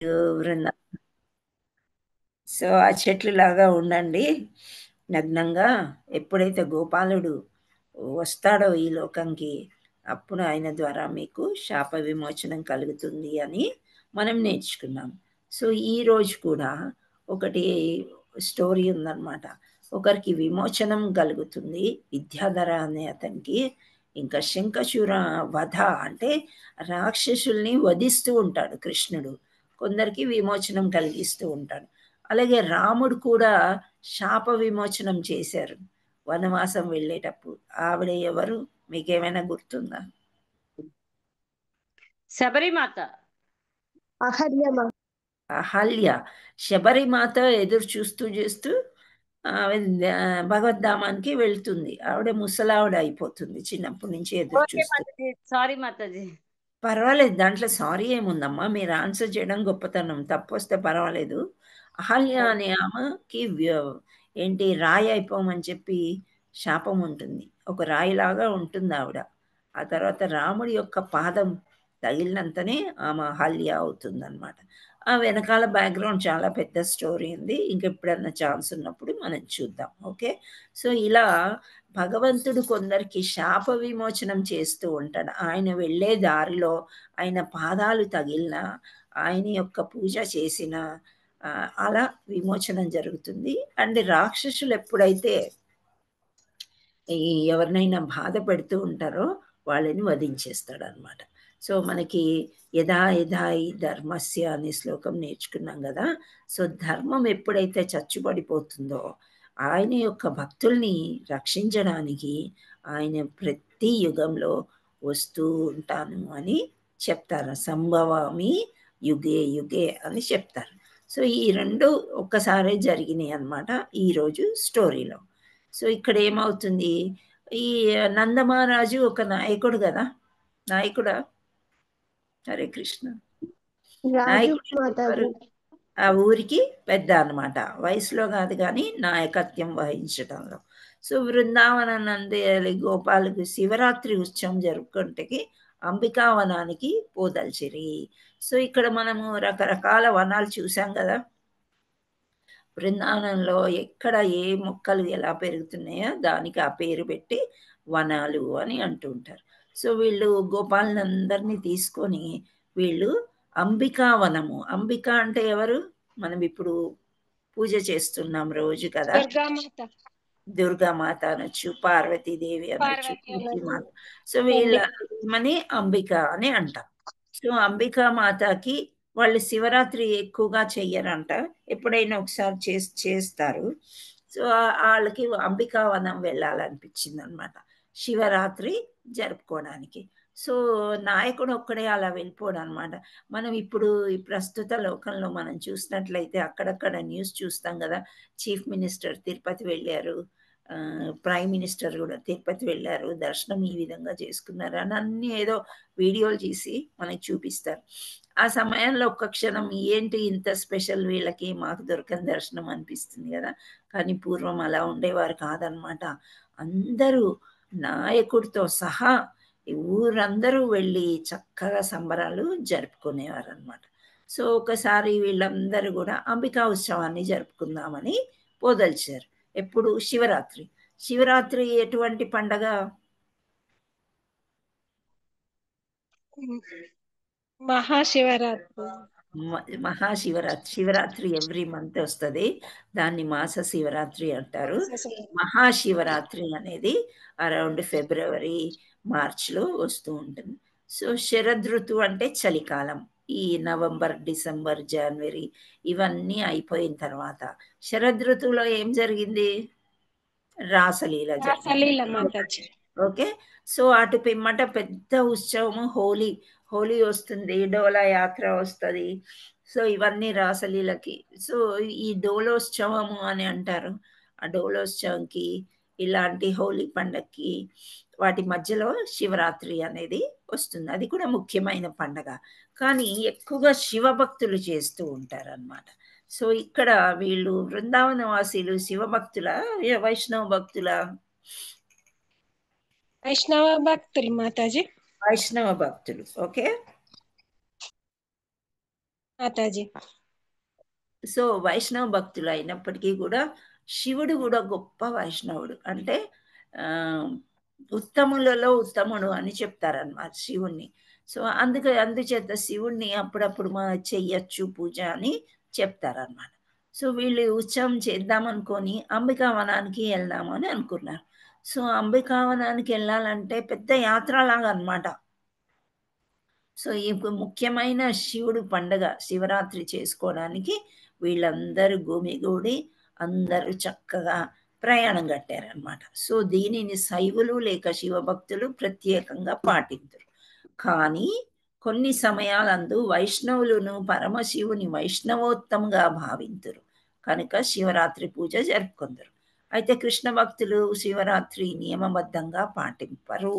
బృందం. సో ఆ చెట్లు లాగా ఉండండి నగ్నంగా. ఎప్పుడైతే గోపాలుడు వస్తాడో ఈ లోకంకి, అప్పుడు ఆయన ద్వారా మీకు శాప విమోచనం కలుగుతుంది అని మనం నేర్చుకున్నాం. సో ఈరోజు కూడా ఒకటి స్టోరీ ఉందన్నమాట. ఒకరికి విమోచనం కలుగుతుంది, విద్యాధర అనే అతనికి. ఇంకా శంఖచూర వధ అంటే రాక్షసుల్ని వధిస్తూ ఉంటాడు కృష్ణుడు, కొందరికి విమోచనం కలిగిస్తూ ఉంటాడు. అలాగే రాముడు కూడా శాప విమోచనం చేశారు వనవాసం వెళ్ళేటప్పుడు. ఆవిడ ఎవరు, మీకేమైనా గుర్తుందా? శబరిమాత. అహల్యమ. అహల్య. శబరిమాత ఎదురు చూస్తూ చూస్తూ భగవద్ధామానికి వెళ్తుంది. ఆవిడ ముసలావిడ అయిపోతుంది చిన్నప్పటి నుంచి ఎదురు చూస్తూ. సారీ మాతాజీ. పర్వాలేదు, దాంట్లో సారీ ఏముందమ్మా, మీరు ఆన్సర్ చేయడం గొప్పతనం, తప్పు వస్తే పర్వాలేదు. అహల్య అనే ఆమెకి ఏంటి రాయి అయిపోమని చెప్పి శాపం ఉంటుంది, ఒక రాయిలాగా ఉంటుంది ఆవిడ. ఆ తర్వాత రాముడి యొక్క పాదం తగిలినంతనే ఆమె అహల్య అవుతుంది అనమాట. ఆ వెనకాల బ్యాక్గ్రౌండ్ చాలా పెద్ద స్టోరీ ఉంది, ఇంకెప్పుడన్నా ఛాన్స్ ఉన్నప్పుడు మనం చూద్దాం. ఓకే. సో ఇలా భగవంతుడు కొందరికి శాప విమోచనం చేస్తూ ఉంటాడు. ఆయన వెళ్ళే దారిలో ఆయన పాదాలు తగిలిన, ఆయన యొక్క పూజ చేసిన అలా విమోచనం జరుగుతుంది. అండ్ రాక్షసులు ఎప్పుడైతే ఎవరినైనా బాధ పెడుతూ ఉంటారో వాళ్ళని వధించేస్తాడు అనమాట. సో మనకి యథా యథా ఈ ధర్మస్య అనే శ్లోకం నేర్చుకున్నాం కదా. సో ధర్మం ఎప్పుడైతే చచ్చుబడిపోతుందో, ఆయన యొక్క భక్తుల్ని రక్షించడానికి ఆయన ప్రతి యుగంలో వస్తూ ఉంటాను అని చెప్తారు. సంభవామి యుగే యుగే అని చెప్తారు. సో ఈ రెండు ఒక్కసారే జరిగినాయి అన్నమాట ఈరోజు స్టోరీలో. సో ఇక్కడ ఏమవుతుంది, ఈ నందమహారాజు ఒక నాయకుడు కదా, నాయకుడా? హరే కృష్ణ. నాయకుడు ఆ ఊరికి పెద్ద అన్నమాట, వయసులో కాదు కానీ నాయకత్వం వహించడంలో. సో బృందావన నంది గోపాలకు శివరాత్రి ఉత్సవం జరుపుకుంటే అంబికావనానికి పోదల్చిరి. సో ఇక్కడ మనము రకరకాల వనాలు చూసాం కదా. బృందావనంలో ఎక్కడ ఏ మొక్కలు ఎలా పెరుగుతున్నాయో దానికి ఆ పేరు పెట్టి వనాలు అని అంటుంటారు. సో వీళ్ళు గోపాలందరినీ తీసుకొని వీళ్ళు అంబికావనము, అంబిక అంటే ఎవరు, మనం ఇప్పుడు పూజ చేస్తున్నాం రోజు కదా, దుర్గామాత అనొచ్చు, పార్వతీదేవి అనొచ్చు, మాత. సో వీళ్ళని అంబిక అని అంటాం. సో అంబికా మాతకి వాళ్ళు శివరాత్రి ఎక్కువగా చెయ్యరంట, ఎప్పుడైనా ఒకసారి చేస్తారు. సో వాళ్ళకి అంబికావనం వెళ్ళాలనిపించింది అనమాట శివరాత్రి జరుపుకోవడానికి. సో నాయకుడు ఒక్కడే అలా వెళ్ళిపోడు అనమాట. మనం ఇప్పుడు ఈ ప్రస్తుత లోకంలో మనం చూసినట్లయితే అక్కడక్కడ న్యూస్ చూస్తాం కదా, చీఫ్ మినిస్టర్ తిరుపతి వెళ్ళారు, ప్రైమ్ మినిస్టర్ కూడా తిరుపతి వెళ్ళారు, దర్శనం ఈ విధంగా చేసుకున్నారు అని అన్ని ఏదో వీడియోలు చేసి మనకి చూపిస్తారు. ఆ సమయంలో ఒక్క క్షణం ఏంటి ఇంత స్పెషల్ వీళ్ళకి, మాకు దొరకని దర్శనం అనిపిస్తుంది కదా. కానీ పూర్వం అలా ఉండేవారు కాదనమాట. అందరూ నాయకుడితో సహా ఊరందరూ వెళ్ళి చక్కగా సంబరాలు జరుపుకునేవారు అనమాట. సో ఒకసారి వీళ్ళందరూ కూడా అంబికా ఉత్సవాన్ని జరుపుకుందామని పోదల్చారు. ఎప్పుడు? శివరాత్రి. శివరాత్రి ఎటువంటి పండగ? మహాశివరాత్రి. మహాశివరాత్రి. శివరాత్రి ఎవ్రీ మంత్ వస్తుంది, దాన్ని మాస శివరాత్రి అంటారు. మహాశివరాత్రి అనేది అరౌండ్ ఫిబ్రవరి మార్చ్లో వస్తూ ఉంటుంది. సో శరదృతువు అంటే చలికాలం. ఈ నవంబర్, డిసెంబర్, జనవరి ఇవన్నీ అయిపోయిన తర్వాత శరదృతువులో ఏం జరిగింది? రాసలీల జరిగింది. ఓకే. సో అటు పిమ్మట పెద్ద ఉత్సవము హోలీ. హోలీ వస్తుంది, డోలా యాత్ర వస్తుంది. సో ఇవన్నీ రాసలీలకి. సో ఈ డోలోత్సవము అని అంటారు. ఆ డోలోత్సవంకి ఇలాంటి హోలీ పండగకి వాటి మధ్యలో శివరాత్రి అనేది వస్తుంది. అది కూడా ముఖ్యమైన పండగ, కానీ ఎక్కువగా శివభక్తులు చేస్తూ ఉంటారు అన్నమాట. సో ఇక్కడ వీళ్ళు బృందావన వాసీలు శివభక్తుల, వైష్ణవ భక్తుల? వైష్ణవ భక్తులు మాతాజీ. వైష్ణవ భక్తులు. ఓకే. మాతాజీ. సో వైష్ణవ భక్తులు అయినప్పటికీ కూడా శివుడు కూడా గొప్ప వైష్ణవుడు, అంటే ఉత్తములలో ఉత్తముడు అని చెప్తారన్నమాట శివుణ్ణి. సో అందుచేత శివుణ్ణి అప్పుడప్పుడు చెయ్యొచ్చు పూజ అని చెప్తారన్నమాట. సో వీళ్ళు ఉత్సవం చేద్దామనుకొని అంబికావనానికి వెళ్దాము అని అనుకున్నారు. సో అంబికావనానికి వెళ్ళాలంటే పెద్ద యాత్రలాగా అనమాట. సో ఈ ముఖ్యమైన శివుడు పండగ శివరాత్రి చేసుకోవడానికి వీళ్ళందరూ గుమిగూడి అందరూ చక్కగా ప్రయాణం కట్టారనమాట. సో దీనిని శైవులు లేక శివభక్తులు ప్రత్యేకంగా పాటించరు. కానీ కొన్ని సమయాలందు వైష్ణవులను పరమశివుని వైష్ణవోత్తముగా భావింతురు కనుక శివరాత్రి పూజ జరుపుకుందరు. అయితే కృష్ణ భక్తులు శివరాత్రి నియమబద్ధంగా పాటింపరు.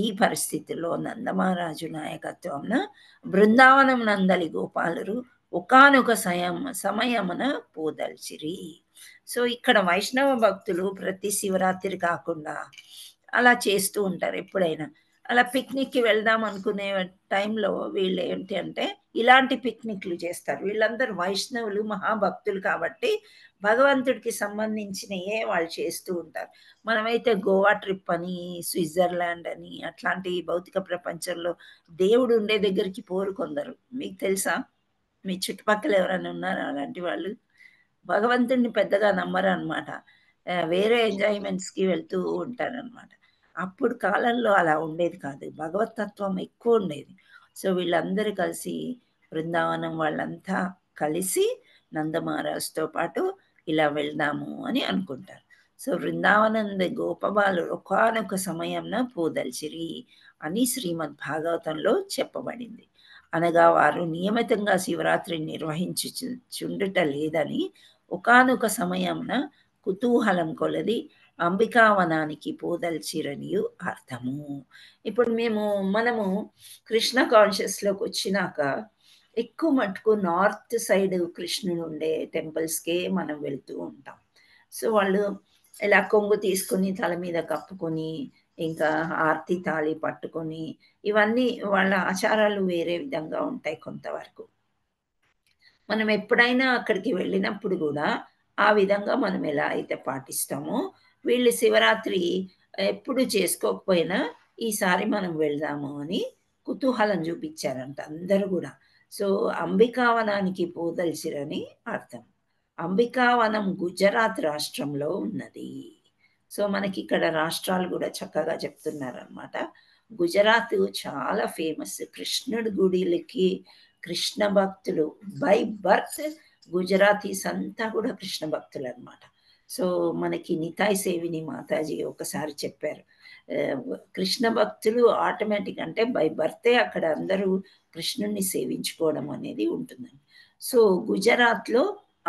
ఈ పరిస్థితుల్లో నందమహారాజు నాయకత్వంన బృందావనం నందలి గోపాలురు ఒకానొక సమయమున పోదల్చిరి. సో ఇక్కడ వైష్ణవ భక్తులు ప్రతి శివరాత్రి కాకుండా అలా చేస్తూ ఉంటారు. ఎప్పుడైనా అలా పిక్నిక్కి వెళ్దాం అనుకునే టైంలో వీళ్ళు ఏంటి అంటే ఇలాంటి పిక్నిక్లు చేస్తారు. వీళ్ళందరూ వైష్ణవులు మహాభక్తులు కాబట్టి భగవంతుడికి సంబంధించినయే వాళ్ళు చేస్తూ ఉంటారు. మనమైతే గోవా ట్రిప్ అని స్విట్జర్లాండ్ అని అట్లాంటి భౌతిక ప్రపంచంలో దేవుడు ఉండే దగ్గరికి పోరు కొందరు. మీకు తెలుసా? మీ చుట్టుపక్కల ఎవరైనా ఉన్నారా అలాంటి వాళ్ళు? భగవంతుడిని పెద్దగా నమ్మరు అనమాట. వేరే ఎంజాయ్మెంట్స్కి వెళ్తూ ఉంటారనమాట. అప్పుడు కాలంలో అలా ఉండేది కాదు, భగవతత్వం ఎక్కువ ఉండేది. సో వీళ్ళందరూ కలిసి బృందావనం వాళ్ళంతా కలిసి నందమహారాజుతో పాటు ఇలా వెళ్దాము అని అనుకుంటారు. సో బృందావనంద గోపబాలు ఒకానొక సమయంన పోదల్చిరి అని శ్రీమద్ భాగవతంలో చెప్పబడింది. అనగా వారు నియమితంగా శివరాత్రి నిర్వహించుచుండుట లేదని ఒకానొక సమయంన కుతూహలం కొలది అంబికావనానికి పోదల్చిరనియు అర్థము. ఇప్పుడు మనము కృష్ణ కాన్షియస్లోకి వచ్చినాక ఎక్కువ మటుకు నార్త్ సైడ్ కృష్ణుడు ఉండే టెంపుల్స్కే మనం వెళ్తూ ఉంటాం. సో వాళ్ళు ఇలా కొంగు తీసుకొని తల మీద కప్పుకొని ఇంకా ఆర్తి తాళి పట్టుకొని ఇవన్నీ వాళ్ళ ఆచారాలు వేరే విధంగా ఉంటాయి కొంతవరకు. మనం ఎప్పుడైనా అక్కడికి వెళ్ళినప్పుడు కూడా ఆ విధంగా మనం ఎలా అయితే పాటిస్తామో వీళ్ళు శివరాత్రి ఎప్పుడు చేసుకోకపోయినా ఈసారి మనం వెళ్దాము అని కుతూహలం చూపించారంట అందరూ కూడా. సో అంబికావనానికి పోదల్చిరని అర్థం. అంబికావనం గుజరాత్ రాష్ట్రంలో ఉన్నది. సో మనకి ఇక్కడ రాష్ట్రాలు కూడా చక్కగా చెప్తున్నారనమాట. గుజరాత్ చాలా ఫేమస్ కృష్ణుడి గుడిలకి. కృష్ణ భక్తులు బై బర్త్ గుజరాతీస్ అంతా కూడా కృష్ణ భక్తులు అనమాట. సో మనకి నితాయ్ సేవిని మాతాజీ ఒకసారి చెప్పారు, కృష్ణ భక్తులు ఆటోమేటిక్ అంటే బై బర్తే అక్కడ అందరూ కృష్ణుణ్ణి సేవించుకోవడం అనేది ఉంటుందండి. సో గుజరాత్లో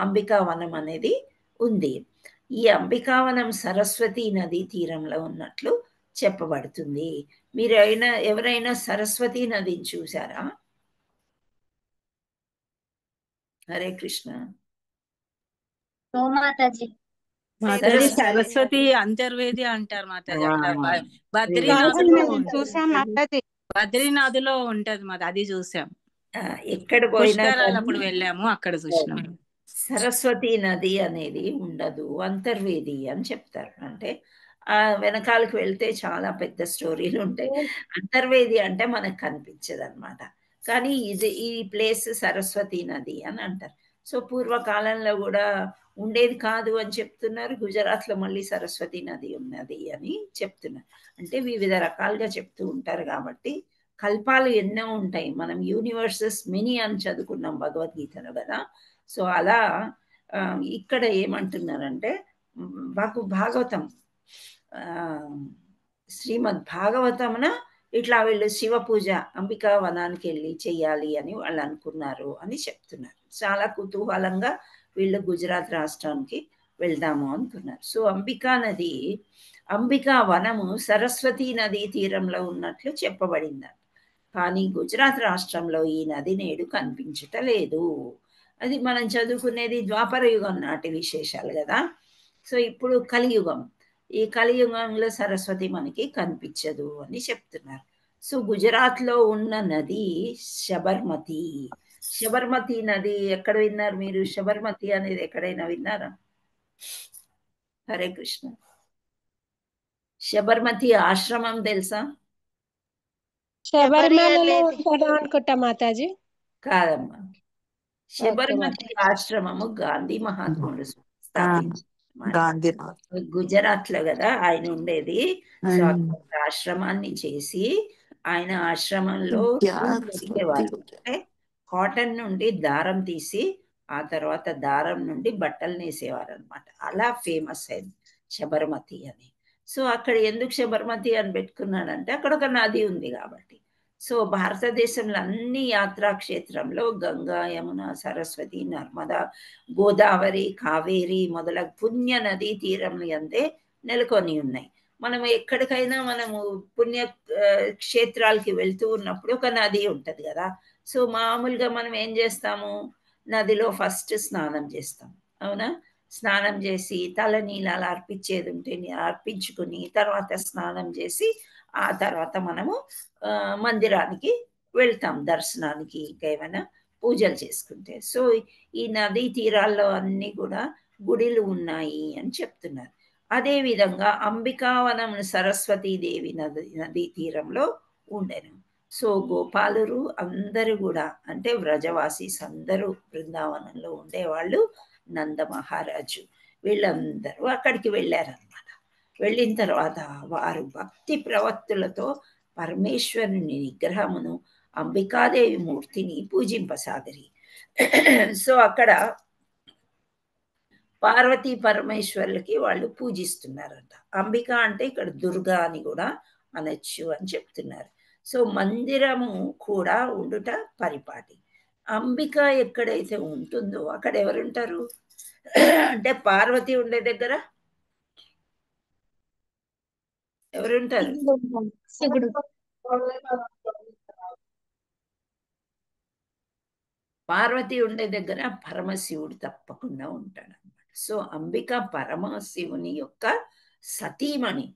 అంబికావనం అనేది ఉంది. ఈ అంబికావనం సరస్వతి నదీ తీరంలో ఉన్నట్లు చెప్పబడుతుంది. మీరు ఎవరైనా సరస్వతి నదిని చూసారా? హరే కృష్ణ. మాతాజీ మాతాజీ సరస్వతి అంతర్వేది అంటారు మాతాజీ. అక్కడ బద్రీనాథ్లో ఉంటది మాది, అది చూసాం. ఎక్కడ పోయినా అప్పుడు వెళ్ళాము, అక్కడ చూసినాం. సరస్వతి నది అనేది ఉండదు, అంతర్వేది అని చెప్తారు. అంటే ఆ వెనకాలకు వెళ్తే చాలా పెద్ద స్టోరీలు ఉంటాయి. అంతర్వేది అంటే మనకు కనిపించదు అనమాట. కానీ ఈ ప్లేస్ సరస్వతి నది అని అంటారు. సో పూర్వకాలంలో కూడా ఉండేది కాదు అని చెప్తున్నారు. గుజరాత్లో మళ్ళీ సరస్వతి నది ఉన్నది అని చెప్తున్నారు. అంటే వివిధ రకాలుగా చెప్తూ ఉంటారు కాబట్టి కల్పాలు ఎన్నో ఉంటాయి. మనం యూనివర్సెస్ మెనీ అని చదువుకున్నాం భగవద్గీతలో కదా. సో అలా ఇక్కడ ఏమంటున్నారంటే భాగవతం శ్రీమద్ భాగవతమున ఇట్లా వీళ్ళు శివ పూజ అంబికా వనానికి వెళ్ళి చెయ్యాలి అని వాళ్ళు అనుకున్నారు అని చెప్తున్నారు. చాలా కుతూహలంగా వీళ్ళు గుజరాత్ రాష్ట్రానికి వెళ్దాము అనుకున్నారు. సో అంబికా వనము సరస్వతి నదీ తీరంలో ఉన్నట్లు చెప్పబడింది. కానీ గుజరాత్ రాష్ట్రంలో ఈ నది నేడు కనిపించటలేదు. అది మనం చదువుకునేది ద్వాపర యుగం నాటి విశేషాలు కదా. సో ఇప్పుడు కలియుగం, ఈ కలియుగంలో సరస్వతి మనకి కనిపించదు అని చెప్తున్నారు. సో గుజరాత్లో ఉన్న నది శబర్మతి. శబర్మతి నది ఎక్కడ విన్నారు మీరు? శబర్మతి అనేది ఎక్కడైనా విన్నారా? హరే కృష్ణ. శబర్మతి ఆశ్రమం తెలుసా? శబరిమలలో ఉంటాడు అనుకుంటా మాతాజీ. కాదమ్మా, శబర్మతి మాతాజీ. ఆశ్రమము గాంధీ మహాత్ముడు స్థాపించారు. గాంధీనాథ్. గుజరాత్ లో కదా ఆయన ఉండేది. సో అక్కడ ఆశ్రమాన్ని చేసి ఆయన ఆశ్రమంలో ఉతికేవారు. అంటే కాటన్ నుండి దారం తీసి ఆ తర్వాత దారం నుండి బట్టలు నేసేవారు అనమాట. అలా ఫేమస్ అయింది శబర్మతి అని. సో అక్కడ ఎందుకు శబర్మతి అని పెట్టుకున్నాడంటే అక్కడ ఒక నది ఉంది కాబట్టి. సో భారతదేశంలో అన్ని యాత్రా క్షేత్రంలో గంగా, యమున, సరస్వతి, నర్మదా, గోదావరి, కావేరి మొదలగు పుణ్య నదీ తీరంలో అందే నెలకొని ఉన్నాయి. మనం ఎక్కడికైనా మనము పుణ్య క్షేత్రాలకి వెళ్తూ ఉన్నప్పుడు ఒక నది ఉంటది కదా. సో మామూలుగా మనం ఏం చేస్తాము, నదిలో ఫస్ట్ స్నానం చేస్తాం, అవునా? స్నానం చేసి తల నీళ్ళలా అర్పించేది ఉంటే అర్పించుకుని తర్వాత స్నానం చేసి ఆ తర్వాత మనము మందిరానికి వెళ్తాం దర్శనానికి, ఇంకేమైనా పూజలు చేసుకుంటే. సో ఈ నదీ తీరాల్లో అన్ని కూడా గుడిలు ఉన్నాయి అని చెప్తున్నారు. అదే విధంగా అంబికావనం సరస్వతీదేవి నదీ తీరంలో ఉండెను. సో గోపాలురు అందరూ కూడా అంటే వ్రజవాసీస్ అందరూ బృందావనంలో ఉండేవాళ్ళు, నంద మహారాజు వీళ్ళందరూ అక్కడికి వెళ్ళారనమాట. వెళ్ళిన తర్వాత వారు భక్తి ప్రవత్తులతో పరమేశ్వరుని విగ్రహమును అంబికాదేవి మూర్తిని పూజింపసాగరి. సో అక్కడ పార్వతీ పరమేశ్వరులకి వాళ్ళు పూజిస్తున్నారంట. అంబిక అంటే ఇక్కడ దుర్గా అని కూడా అనొచ్చు అని చెప్తున్నారు. సో మందిరము కూడా ఉండుట పరిపాటి. అంబిక ఎక్కడైతే ఉంటుందో అక్కడ ఎవరుంటారు అంటే పార్వతి ఉండే దగ్గర ఎవరుంటారు? శివుడు. పార్వతి ఉండే దగ్గర పరమశివుడు తప్పకుండా ఉంటాడు అనమాట. సో అంబిక పరమశివుని యొక్క సతీమణి,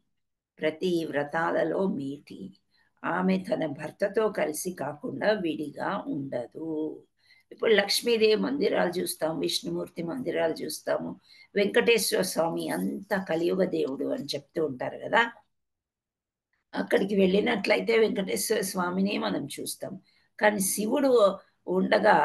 ప్రతి వ్రతాలలో మీటి. ఆమె తన భర్తతో కలిసి కాకుండా విడిగా ఉండదు. ఇప్పుడు లక్ష్మీదేవి మందిరాలు చూస్తాం, విష్ణుమూర్తి మందిరాలు చూస్తాము, వెంకటేశ్వర స్వామి అంత కలియుగ దేవుడు అని చెప్తూ ఉంటారు కదా. అక్కడికి వెళ్ళినట్లయితే వెంకటేశ్వర స్వామిని మనం చూస్తాం. కానీ శివుడు ఉండగా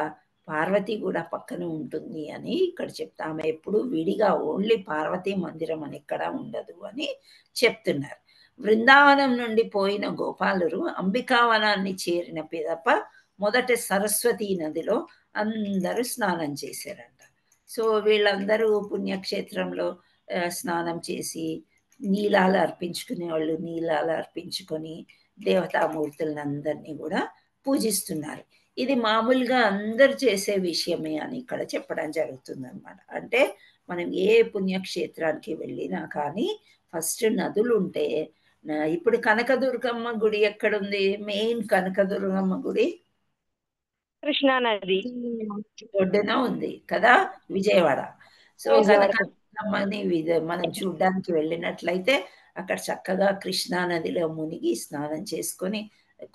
పార్వతి కూడా పక్కన ఉంటుంది అని ఇక్కడ చెప్తా. ఆమె ఎప్పుడు విడిగా ఓన్లీ పార్వతీ మందిరం అని ఎక్కడ ఉండదు అని చెప్తున్నారు. బృందావనం నుండి పోయిన గోపాలురు అంబికావనాన్ని చేరిన పిదప మొదట సరస్వతీ నదిలో అందరూ స్నానం చేశారంట. సో వీళ్ళందరూ పుణ్యక్షేత్రంలో స్నానం చేసి నీలాలు అర్పించుకునే వాళ్ళు నీలాలు అర్పించుకొని దేవతామూర్తులను అందరినీ కూడా పూజిస్తున్నారు. ఇది మామూలుగా అందరు చేసే విషయమే అని ఇక్కడ చెప్పడం జరుగుతుంది అనమాట. అంటే మనం ఏ పుణ్యక్షేత్రానికి వెళ్ళినా కానీ ఫస్ట్ నదులు ఉంటే, ఇప్పుడు కనకదుర్గమ్మ గుడి ఎక్కడుంది? మెయిన్ కనకదుర్గమ్మ గుడి కృష్ణానది ఒడ్డున ఉంది కదా, విజయవాడ. సో కనకదుర్గమ్మని మనం చూడ్డానికి వెళ్ళినట్లయితే అక్కడ చక్కగా కృష్ణా నదిలో మునిగి స్నానం చేసుకొని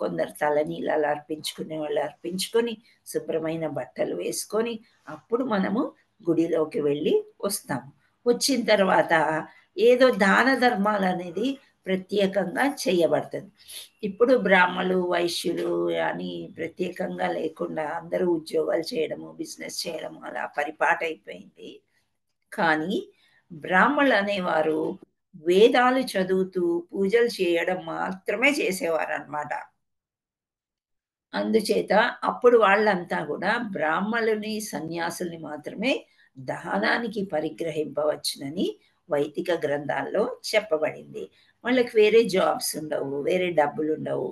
కొందరు తలనీళ్ళు అర్పించుకునే వాళ్ళు అర్పించుకొని శుభ్రమైన బట్టలు వేసుకొని అప్పుడు మనము గుడిలోకి వెళ్ళి వస్తాము. వచ్చిన తర్వాత ఏదో దాన ధర్మాలు అనేది ప్రత్యేకంగా చేయబడుతుంది. ఇప్పుడు బ్రాహ్మలు వైశ్యులు అని ప్రత్యేకంగా లేకుండా అందరూ ఉద్యోగాలు చేయడము, బిజినెస్ చేయడము అలా పరిపాటు అయిపోయింది. కానీ బ్రాహ్మణులు అనేవారు వేదాలు చదువుతూ పూజలు చేయడం మాత్రమే చేసేవారు అన్నమాట. అందుచేత అప్పుడు వాళ్ళంతా కూడా బ్రాహ్మణుని సన్యాసుల్ని మాత్రమే దానానికి పరిగ్రహింపవచ్చునని వైదిక గ్రంథాల్లో చెప్పబడింది. వాళ్ళకి వేరే జాబ్స్ ఉండవు, వేరే డబ్బులు ఉండవు.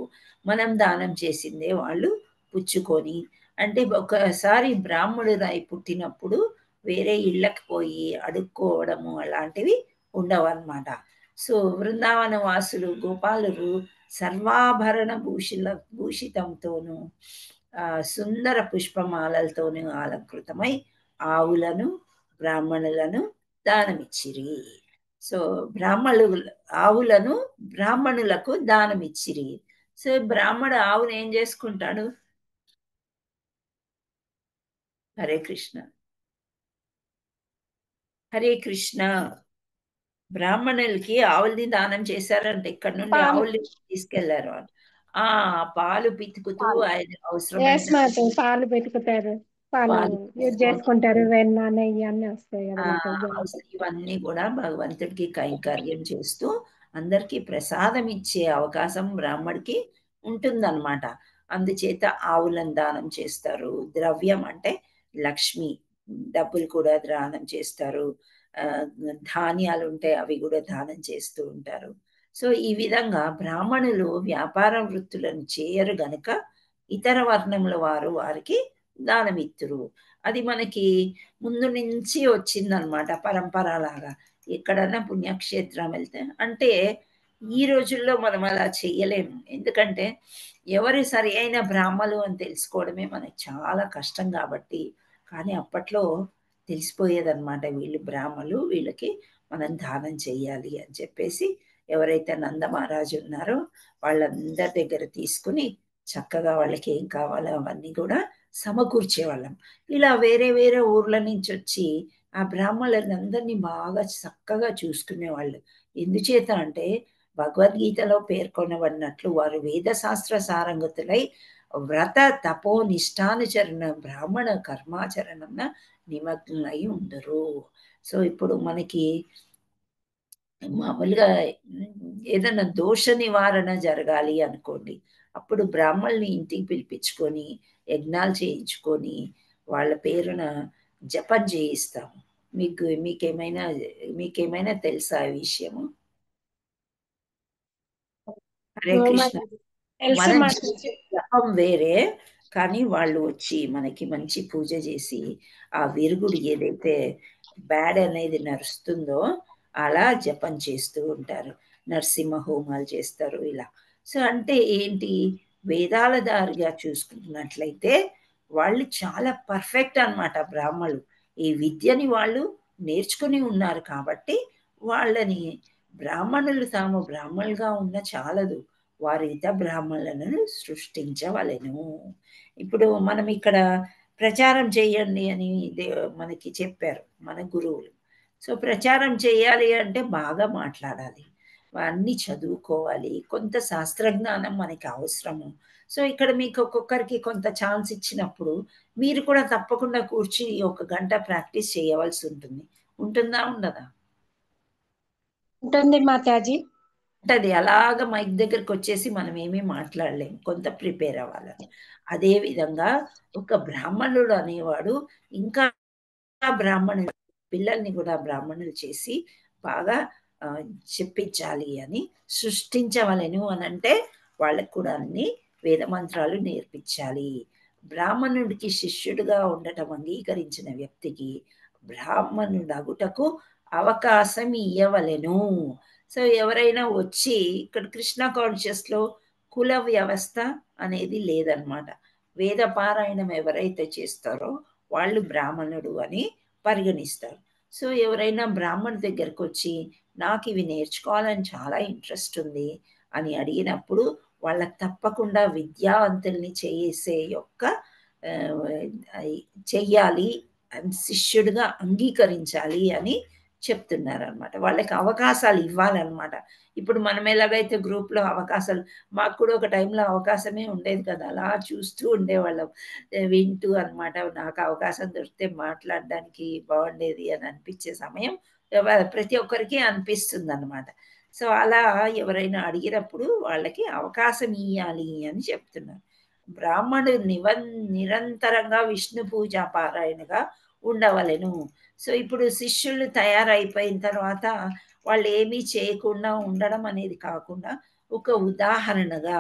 మనం దానం చేసిందే వాళ్ళు పుచ్చుకొని, అంటే ఒకసారి బ్రాహ్మణుడై పుట్టినప్పుడు వేరే ఇళ్ళకి పోయి అడుక్కోవడము అలాంటివి ఉండవు అన్నమాట. సో బృందావన వాసులు గోపాలురు సర్వాభరణ భూషితంతోనూ సుందర పుష్పమాలలతోనూ అలంకృతమై ఆవులను బ్రాహ్మణులను దానమిచ్చిరి. సో ఆవులను బ్రాహ్మణులకు దానమిచ్చిరి. సో బ్రాహ్మడు ఆవును ఏం చేసుకుంటాడు? హరే కృష్ణ. హరే కృష్ణ. బ్రాహ్మణులకి ఆవుల్ని దానం చేశారంటే ఇక్కడ నుండి పాలు. ఆవుల్ని తీసుకెళ్లారు అని. ఆ పాలు పితుకుతూ పాలు. ఆయన ఎస్ అవసరమైన మాతాజీ, పాలు పెట్టుకుంటారు, పాలు పాలు యూజ్ తీసుకొని చేసుకుంటారు, వెన్న నెయ్యి అన్ని వస్తాయి కదా ఆ మాతాజీ. ఇవన్నీ కూడా భగవంతుడికి కైంకర్యం చేస్తూ అందరికీ ప్రసాదం ఇచ్చే అవకాశం బ్రాహ్మడికి ఉంటుందన్నమాట. అందుచేత ఆవులను దానం చేస్తారు. ద్రవ్యం అంటే లక్ష్మి, డబ్బులు కూడా దానం చేస్తారు. ఆ, ధాన్యాలు ఉంటే అవి కూడా దానం చేస్తూ ఉంటారు. సో ఈ విధంగా బ్రాహ్మణులు వ్యాపార వృత్తులను చేయరు గనుక ఇతర వర్ణముల వారు వారికి దానమిత్తురు. అది మనకి ముందు నుంచి వచ్చిందనమాట, పరంపర లాగా. ఎక్కడన్నా పుణ్యక్షేత్రం వెళ్తే అంటే ఈ రోజుల్లో మనం అలా చెయ్యలేము. ఎందుకంటే ఎవరు సరి అయిన బ్రాహ్మలు అని తెలుసుకోవడమే మనకి చాలా కష్టం కాబట్టి. కానీ అప్పట్లో తెలిసిపోయేదన్నమాట, వీళ్ళు బ్రాహ్మలు, వీళ్ళకి మనం దానం చెయ్యాలి అని చెప్పేసి ఎవరైతే నందమహారాజు ఉన్నారో వాళ్ళందరి దగ్గర తీసుకుని చక్కగా వాళ్ళకి ఏం కావాలో అవన్నీ కూడా సమకూర్చేవాళ్ళం. ఇలా వేరే వేరే ఊర్ల నుంచి వచ్చి ఆ బ్రాహ్మణులందరినీ బాగా చక్కగా చూసుకునేవాళ్ళు. ఎందుచేత అంటే భగవద్గీతలో పేర్కొనబడినట్లు వారు వేదశాస్త్ర సారంగతులై వ్రత తపో నిష్ఠానుచరణ బ్రాహ్మణ కర్మాచరణంన నిమగ్నమై ఉండరు. సో ఇప్పుడు మనకి మామూలుగా ఏదైనా దోష నివారణ జరగాలి అనుకోండి, అప్పుడు బ్రాహ్మణుల్ని ఇంటికి పిలిపించుకొని యజ్ఞాలు చేయించుకొని వాళ్ళ పేరున జపం చేయిస్తాము. మీకేమైనా తెలుసా ఈ విషయము? హరే ఓ కృష్ణ. మాతాజీ, తెలుసు మనం మాతాజీ. చేసే జపం వేరే, కానీ వాళ్ళు వచ్చి మనకి మంచి పూజ చేసి ఆ విరుగుడు ఏదైతే బ్యాడ్ అనేది నడుస్తుందో అలా జపం చేస్తూ ఉంటారు. నరసింహ హోమాలు చేస్తారు ఇలా. సో అంటే ఏంటి, వేదాల దారిగా చూసుకుంటున్నట్లయితే వాళ్ళు చాలా పర్ఫెక్ట్ అన్నమాట బ్రాహ్మలు. ఈ విద్యని వాళ్ళు నేర్చుకుని ఉన్నారు కాబట్టి వాళ్ళని బ్రాహ్మణులు తాము బ్రాహ్మణులుగా ఉన్న చాలదు, వారి ఇత బ్రాహ్మణులను సృష్టించవలెను. ఇప్పుడు మనం ఇక్కడ ప్రచారం చేయండి అని మనకి చెప్పారు మన గురువులు. సో ప్రచారం చేయాలి అంటే బాగా మాట్లాడాలి, అన్ని చదువుకోవాలి, కొంత శాస్త్రజ్ఞానం మనకి అవసరము. సో ఇక్కడ మీకు ఒక్కొక్కరికి కొంత ఛాన్స్ ఇచ్చినప్పుడు మీరు కూడా తప్పకుండా కూర్చి 1 గంట ప్రాక్టీస్ చేయవలసి ఉంటుంది. ఉంటుందా ఉండదా? ఉంటుంది మాతాజీ. ఉంటది. అలాగ మైక్ దగ్గరికి వచ్చేసి మనం ఏమీ మాట్లాడలేం, కొంత ప్రిపేర్ అవ్వాలని. అదే విధంగా ఒక బ్రాహ్మణుడు అనేవాడు ఇంకా బ్రాహ్మణులు పిల్లల్ని కూడా బ్రాహ్మణులు చేసి బాగా చెప్పించాలి అని, సృష్టించవలెను అని అంటే వాళ్ళకు కూడా అన్ని వేద మంత్రాలు నేర్పించాలి. బ్రాహ్మణుడికి శిష్యుడిగా ఉండటం అంగీకరించిన వ్యక్తికి బ్రాహ్మణుడగుటకు అవకాశం ఇయ్యవలెను. సో ఎవరైనా వచ్చి ఇక్కడ కృష్ణ కాన్షియస్లో కుల వ్యవస్థ అనేది లేదనమాట. వేద పారాయణం ఎవరైతే చేస్తారో వాళ్ళు బ్రాహ్మణుడు అని పరిగణిస్తారు. సో ఎవరైనా బ్రాహ్మణు దగ్గరకు వచ్చి నాకు ఇవి నేర్చుకోవాలని చాలా ఇంట్రెస్ట్ ఉంది అని అడిగినప్పుడు వాళ్ళకి తప్పకుండా విద్యావంతుల్ని చేసే యొక్క చెయ్యాలి అని, శిష్యుడిగా అంగీకరించాలి అని చెప్తున్నారు అనమాట. వాళ్ళకి అవకాశాలు ఇవ్వాలన్నమాట. ఇప్పుడు మనం ఎలాగైతే గ్రూప్లో అవకాశాలు, మాకు కూడా ఒక టైంలో అవకాశమే ఉండేది కదా, అలా చూస్తూ ఉండేవాళ్ళం వింటూ అనమాట. నాకు అవకాశం దొరికితే మాట్లాడడానికి బాగుండేది అని అనిపించే సమయం ప్రతి ఒక్కరికి అనిపిస్తుంది అనమాట. సో అలా ఎవరైనా అడిగినప్పుడు వాళ్ళకి అవకాశం ఇవ్వాలి అని చెప్తున్నారు. బ్రాహ్మణుడు నిరంతరంగా విష్ణు పూజ పారాయణగా ఉండవలెను. సో ఇప్పుడు శిష్యులు తయారైపోయిన తర్వాత వాళ్ళు ఏమీ చేయకుండా ఉండడం అనేది కాకుండా ఒక ఉదాహరణగా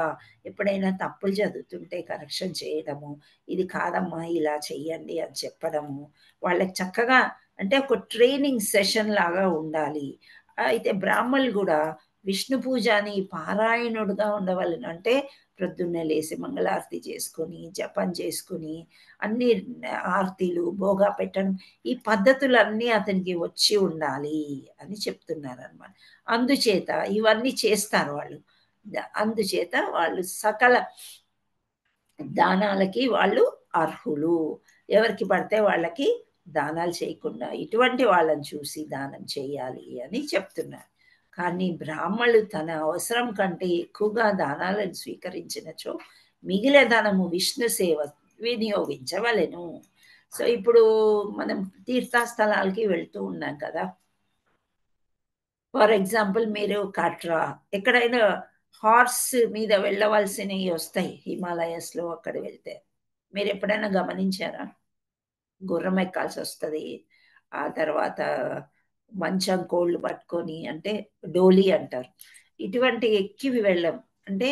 ఎప్పుడైనా తప్పులు చదువుతుంటే కరెక్షన్ చేయడము, ఇది కాదమ్మా ఇలా చెయ్యండి అని చెప్పడము, వాళ్ళకి చక్కగా అంటే ఒక ట్రైనింగ్ సెషన్ లాగా ఉండాలి. అయితే బ్రాహ్మణులు కూడా విష్ణు పూజని పారాయణుడుగా ఉండవలను. అంటే ప్రొద్దున్నే లేసి మంగళారతి చేసుకొని జపం చేసుకుని అన్ని ఆర్తిలు భోగా పెట్టడం, ఈ పద్ధతులన్నీ అతనికి వచ్చి ఉండాలి అని చెప్తున్నారు అనమాట. అందుచేత ఇవన్నీ చేస్తారు వాళ్ళు. అందుచేత వాళ్ళు సకల దానాలకి వాళ్ళు అర్హులు. ఎవరికి పడితే వాళ్ళకి దానాలు చేయకుండా ఇటువంటి వాళ్ళని చూసి దానం చేయాలి అని చెప్తున్నారు. కానీ బ్రాహ్మణులు తన అవసరం కంటే ఎక్కువగా దానాలను స్వీకరించినచో మిగిలిన ధనము విష్ణు సేవ వినియోగించవలెను. సో ఇప్పుడు మనం తీర్థస్థలాలకి వెళ్తూ ఉన్నాం కదా. ఫర్ ఎగ్జాంపుల్ మీరు కట్రా ఎక్కడైనా హార్స్ మీద వెళ్ళవలసినవి వస్తాయి హిమాలయస్లో. అక్కడ వెళ్తే మీరు ఎప్పుడైనా గమనించారా? గుర్రం ఎక్కాల్సి వస్తుంది. ఆ తర్వాత మంచం కోళ్ళు పట్టుకొని, అంటే డోలీ అంటారు, ఇటువంటి ఎక్కి వెళ్ళం. అంటే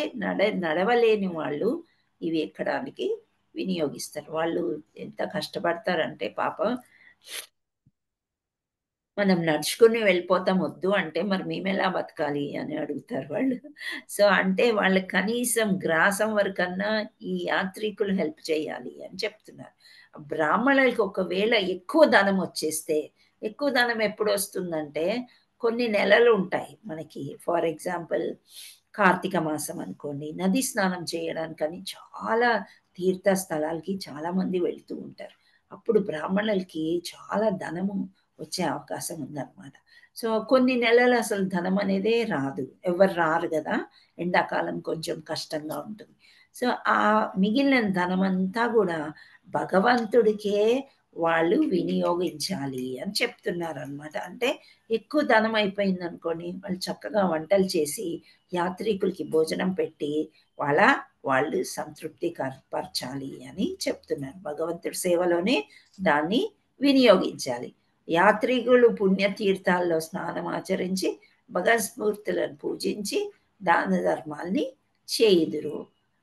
నడవలేని వాళ్ళు ఇవి ఎక్కడానికి వినియోగిస్తారు. వాళ్ళు ఎంత కష్టపడతారంటే పాపం. మనం నడుచుకుని వెళ్ళిపోతాం, వద్దు అంటే మరి మేము ఎలా బతకాలి అని అడుగుతారు వాళ్ళు. సో అంటే వాళ్ళకి కనీసం గ్రాసం వరకన్నా ఈ యాత్రికులు హెల్ప్ చేయాలి అని చెప్తున్నారు. బ్రాహ్మణులకి ఒకవేళ ఎక్కువ ధనం వచ్చేస్తే, ఎక్కువ ధనం ఎప్పుడు వస్తుందంటే కొన్ని నెలలు ఉంటాయి మనకి. ఫర్ ఎగ్జాంపుల్ కార్తీక మాసం అనుకోండి, నది స్నానం చేయడానికని చాలా తీర్థ స్థలాలకి చాలా మంది వెళ్తూ ఉంటారు. అప్పుడు బ్రాహ్మణులకి చాలా ధనము వచ్చే అవకాశం ఉందన్నమాట. సో కొన్ని నెలలు అసలు ధనం అనేదే రాదు, ఎవరు రారు కదా, ఎండాకాలం కొంచెం కష్టంగా ఉంటుంది. సో ఆ మిగిలిన ధనం అంతా కూడా భగవంతుడికే వాళ్ళు వినియోగించాలి అని చెప్తున్నారు అనమాట. అంటే ఎక్కువ ధనం అయిపోయింది అనుకోని వాళ్ళు చక్కగా వంటలు చేసి యాత్రికులకి భోజనం పెట్టి వాళ్ళు సంతృప్తి పరచాలి అని చెప్తున్నారు. భగవంతుడి సేవలోనే దాన్ని వినియోగించాలి. యాత్రికులు పుణ్యతీర్థాల్లో స్నానం ఆచరించి భగవత్స్ఫూర్తులను పూజించి దాన ధర్మాల్ని చేయుదురు.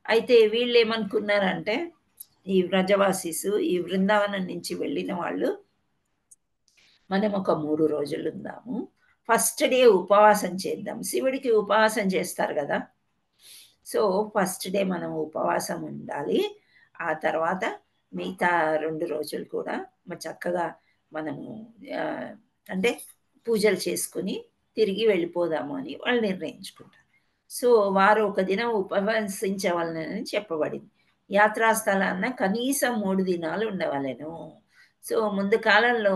అయితే వీళ్ళు ఏమనుకున్నారంటే, ఈ వ్రజవాసీసు ఈ బృందావనం నుంచి వెళ్ళిన వాళ్ళు, మనం ఒక 3 రోజులు ఉందాము, ఫస్ట్ డే ఉపవాసం చేద్దాం. శివుడికి ఉపవాసం చేస్తారు కదా. సో ఫస్ట్ డే మనం ఉపవాసం ఉండాలి. ఆ తర్వాత మిగతా 2 రోజులు కూడా చక్కగా మనము అంటే పూజలు చేసుకుని తిరిగి వెళ్ళిపోదాము అని వాళ్ళు నిర్ణయించుకుంటారు. సో వారు ఒక దినం ఉపవసించవలనని చెప్పబడింది. యాత్రాస్థలాన్న కనీసం 3 దినాలు ఉండవలెను. సో ముందు కాలంలో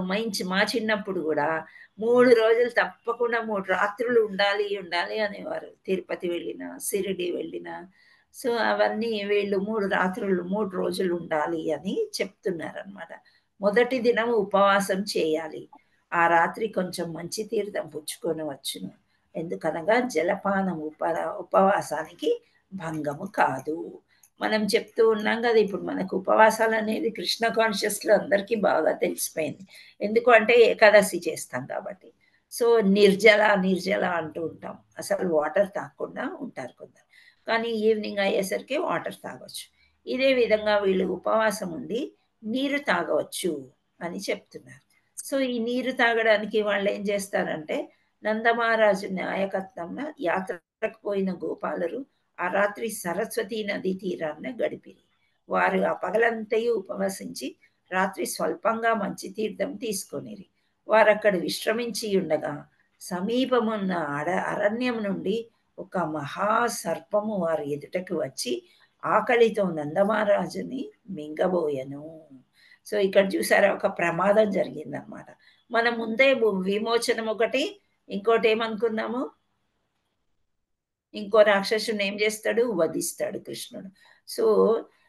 మా చిన్నప్పుడు కూడా 3 రోజులు తప్పకుండా 3 రాత్రులు ఉండాలి అనేవారు. తిరుపతి వెళ్ళినా, షిరిడి వెళ్ళినా. సో అవన్నీ వీళ్ళు 3 రాత్రులు 3 రోజులు ఉండాలి అని చెప్తున్నారనమాట. మొదటి దినం ఉపవాసం చేయాలి. ఆ రాత్రి కొంచెం మంచి తీర్థం పుచ్చుకొని వచ్చును. ఎందుకనగా జలపానం ఉపవాసానికి భంగము కాదు. మనం చెప్తూ ఉన్నాం కదా, ఇప్పుడు మనకు ఉపవాసాలు అనేది కృష్ణ కాన్షియస్లో అందరికీ బాగా తెలిసిపోయింది. ఎందుకు అంటే ఏకాదశి చేస్తాం కాబట్టి. సో నిర్జల అంటూ ఉంటాం. అసలు వాటర్ తాగకుండా ఉంటారు కొందరు, కానీ ఈవినింగ్ అయ్యేసరికి వాటర్ తాగొచ్చు. ఇదే విధంగా వీళ్ళు ఉపవాసం ఉండి నీరు తాగవచ్చు అని చెప్తున్నారు. సో ఈ నీరు తాగడానికి వాళ్ళు ఏం చేస్తారంటే, నందమహారాజు నాయకత్వంలో యాత్రకు పోయిన గోపాలరు ఆ రాత్రి సరస్వతీ నదీ తీరాన్ని గడిపిరి. వారు ఆ పగలంతయు ఉపవసించి రాత్రి స్వల్పంగా మంచి తీర్థం తీసుకొనిరి. వారు అక్కడ విశ్రమించి ఉండగా సమీపమున్న అరణ్యం నుండి ఒక మహాసర్పము వారి ఎదుటకు వచ్చి ఆకలితో నందమహారాజుని మింగబోయెను. సో ఇక్కడ చూసారా, ఒక ప్రమాదం జరిగిందనమాట. మనం ముందే విమోచనం ఒకటి, ఇంకోటి ఏమనుకున్నాము, ఇంకో రాక్షసుని ఏం చేస్తాడు, వధిస్తాడు కృష్ణుడు. సో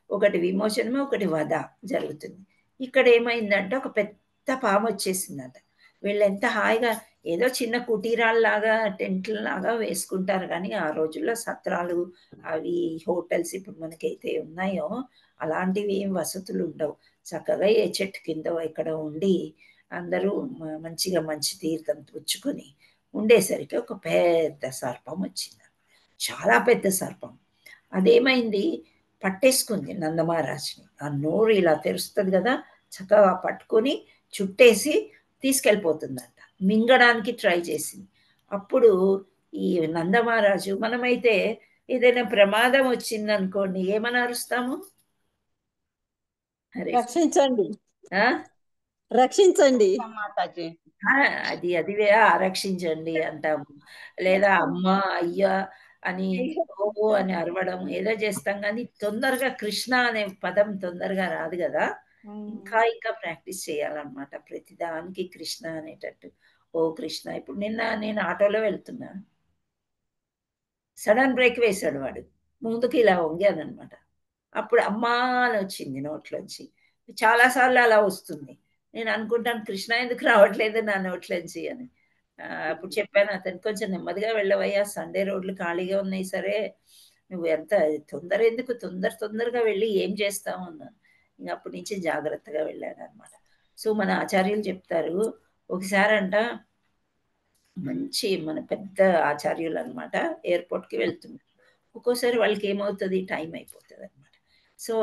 ఒకటి విమోచనము, ఒకటి వధ జరుగుతుంది. ఇక్కడ ఏమైందంటే ఒక పెద్ద పాము వచ్చేసిందంట. వీళ్ళు ఎంత హాయిగా ఏదో చిన్న కుటీరాల్లాగా టెంట్లలాగా వేసుకుంటారు, కానీ ఆ రోజుల్లో సత్రాలు అవి హోటల్స్ ఇప్పుడు మనకైతే ఉన్నాయో అలాంటివి ఏం వసతులు ఉండవు. చక్కగా ఏ చెట్టు కింద ఇక్కడ ఉండి అందరూ మంచిగా మంచి తీర్థం పుచ్చుకొని ఉండేసరికి ఒక పెద్ద సర్పం వచ్చింది, చాలా పెద్ద సర్పం. అదేమైంది, పట్టేసుకుంది నందమహారాజుని. ఆ నోరు ఇలా తెరుస్తుంది కదా, చక్కగా పట్టుకొని చుట్టేసి తీసుకెళ్ళిపోతుందంట. మింగడానికి ట్రై చేసింది. అప్పుడు ఈ నందమహారాజు, మనమైతే ఏదైనా ప్రమాదం వచ్చిందనుకోండి ఏమని అరుస్తాము, రక్షించండి, ఆ? రక్షించండి. అది రక్షించండి అంటాము. లేదా అమ్మ అయ్యా అని ఓ అని అరవడం ఏదో చేస్తాం, కానీ తొందరగా కృష్ణ అనే పదం తొందరగా రాదు కదా. ఇంకా ఇంకా ప్రాక్టీస్ చేయాలన్నమాట. ప్రతిదానికి కృష్ణ అనేటట్టు. ఓ కృష్ణ. ఇప్పుడు నిన్న నేను ఆటోలో వెళ్తున్నా, సడన్ బ్రేక్ వేశాడు వాడు. ముందుకు ఇలా వంగానన్నమాట. అప్పుడు అమ్మా అని వచ్చింది నోట్లోంచి. చాలా సార్లు అలా వస్తుంది. నేను అనుకుంటాను కృష్ణ ఎందుకు రావట్లేదు నా నోట్లోంచి అని. అప్పుడు చెప్పాను అతనికి, కొంచెం నెమ్మదిగా వెళ్ళవయ్యా, సండే రోడ్లు ఖాళీగా ఉన్నాయి సరే, నువ్వు ఎంత తొందర ఎందుకు, తొందరగా వెళ్ళి ఏం చేస్తావు అన్నాను. ఇంక అప్పటి నుంచి జాగ్రత్తగా వెళ్ళాను అనమాట. సో మన ఆచార్యులు చెప్తారు, ఒకసారంట మంచి మన పెద్ద ఆచార్యులు అనమాట ఎయిర్పోర్ట్కి వెళ్తున్నారు. ఒక్కోసారి వాళ్ళకి ఏమవుతుంది, టైం అయిపోతుంది అనమాట. సో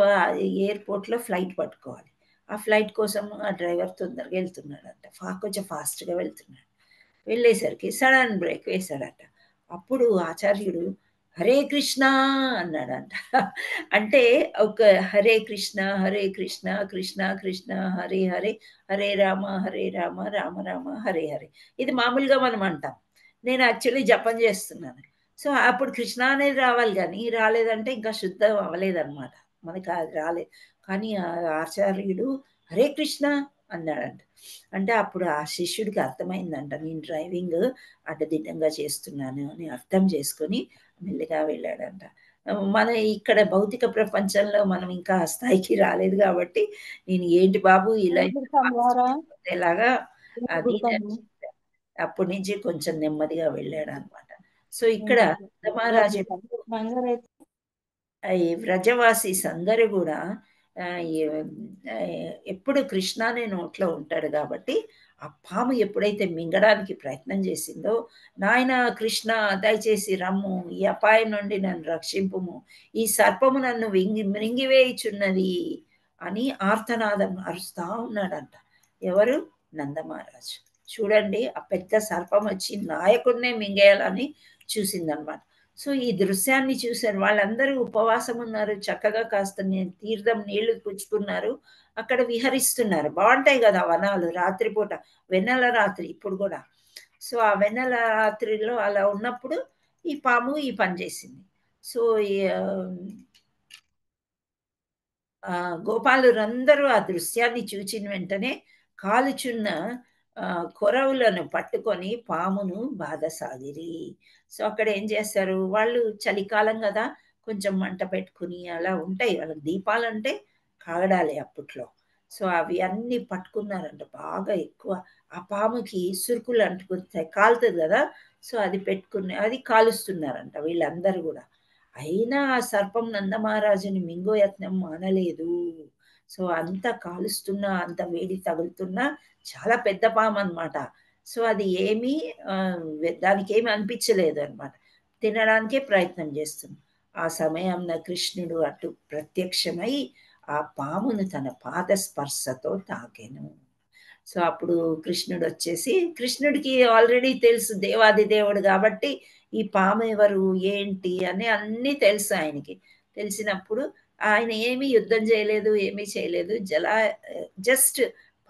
ఎయిర్పోర్ట్లో ఫ్లైట్ పట్టుకోవాలి. ఆ ఫ్లైట్ కోసం ఆ డ్రైవర్ తొందరగా వెళ్తున్నాడంట, కొంచెం ఫాస్ట్గా వెళ్తున్నాడు. వెళ్ళేసరికి సడన్ బ్రేక్ వేశాడట. అప్పుడు ఆచార్యుడు హరే కృష్ణ అన్నాడంట. అంటే ఒక హరే కృష్ణ హరే కృష్ణ కృష్ణ కృష్ణ హరే హరే, హరే రామ రామ రామ హరే హరే. ఇది మామూలుగా మనం అంటాం. నేను యాక్చువల్లీ జపం చేస్తున్నాను. సో అప్పుడు కృష్ణ అనేది రావాలి, కానీ రాలేదంటే ఇంకా శుద్ధం అవ్వలేదన్నమాట, మనకి అది రాలేదు. కానీ ఆ ఆచార్యుడు హరే కృష్ణ అన్నాడంట. అంటే అప్పుడు ఆ శిష్యుడికి అర్థమైందంట, నేను డ్రైవింగ్ అడ్డదిడ్డంగా చేస్తున్నాను అని అర్థం చేసుకొని మెల్లిగా వెళ్ళాడంట. మన ఇక్కడ భౌతిక ప్రపంచంలో మనం ఇంకా ఆ స్థాయికి రాలేదు కాబట్టి, నేను ఏంటి బాబు ఇలా ఎలాగా అది అప్పటి నుంచి కొంచెం నెమ్మదిగా వెళ్ళాడు అనమాట. సో ఇక్కడ నందమహారాజు ఈ వ్రజవాసీస్ అందరూ కూడా ఎప్పుడు కృష్ణ అనే నోట్లో ఉంటాడు కాబట్టి, ఆ పాము ఎప్పుడైతే మింగడానికి ప్రయత్నం చేసిందో, నాయన కృష్ణ దయచేసి రమ్ము, ఈ అపాయం నుండి నన్ను రక్షింపుము, ఈ సర్పము నన్ను మృంగివేయుచున్నది అని ఆర్తనాదం అరుస్తా ఉన్నాడంట. ఎవరు? నందమహారాజు. చూడండి, ఆ పెద్ద సర్పం వచ్చి నాయకుడినే మింగేయాలని చూసిందనమాట. సో ఈ దృశ్యాన్ని చూశారు వాళ్ళందరూ, ఉపవాసం ఉన్నారు, చక్కగా కాస్త తీర్థం నీళ్లు పుచ్చుకున్నారు, అక్కడ విహరిస్తున్నారు. బాగుంటాయి కదా వనాలు రాత్రిపూట, వెన్నెల రాత్రి ఇప్పుడు కూడా. సో ఆ వెన్నెల రాత్రిలో అలా ఉన్నప్పుడు ఈ పాము ఈ పని చేసింది. సో గోపాలురందరూ ఆ దృశ్యాన్ని చూచిన వెంటనే కాలుచున్న కొరవులను పట్టుకొని పామును బాధసాగిరి. సో అక్కడ ఏం చేస్తారు వాళ్ళు, చలికాలం కదా, కొంచెం మంట పెట్టుకుని అలా ఉంటాయి వాళ్ళకి, దీపాలంటే కాగడాలి అప్పట్లో. సో అవి అన్ని పట్టుకున్నారంట బాగా ఎక్కువ. ఆ పాముకి సురుకులు అంటుకుంటాయి, కాలుతుంది కదా, సో అది పెట్టుకుని అది కాలుస్తున్నారంట వీళ్ళందరూ కూడా. అయినా ఆ సర్పం నందమహారాజుని మింగో యత్నం మానలేదు. సో అంత కాలుస్తున్నా, అంత వేడి తగులుతున్నా, చాలా పెద్ద పాము అనమాట. సో అది ఏమీ దానికి ఏమి అనిపించలేదు అనమాట, తినడానికే ప్రయత్నం చేస్తుంది. ఆ సమయంలో కృష్ణుడు అటు ప్రత్యక్షమై ఆ పామును తన పాద స్పర్శతో తాకెను. సో అప్పుడు కృష్ణుడు వచ్చేసి, కృష్ణుడికి ఆల్రెడీ తెలుసు దేవాది దేవుడు కాబట్టి ఈ పాము ఎవరు ఏంటి అని అన్నీ తెలుసు ఆయనకి. తెలిసినప్పుడు ఆయన ఏమీ యుద్ధం చేయలేదు, ఏమీ చేయలేదు, జస్ట్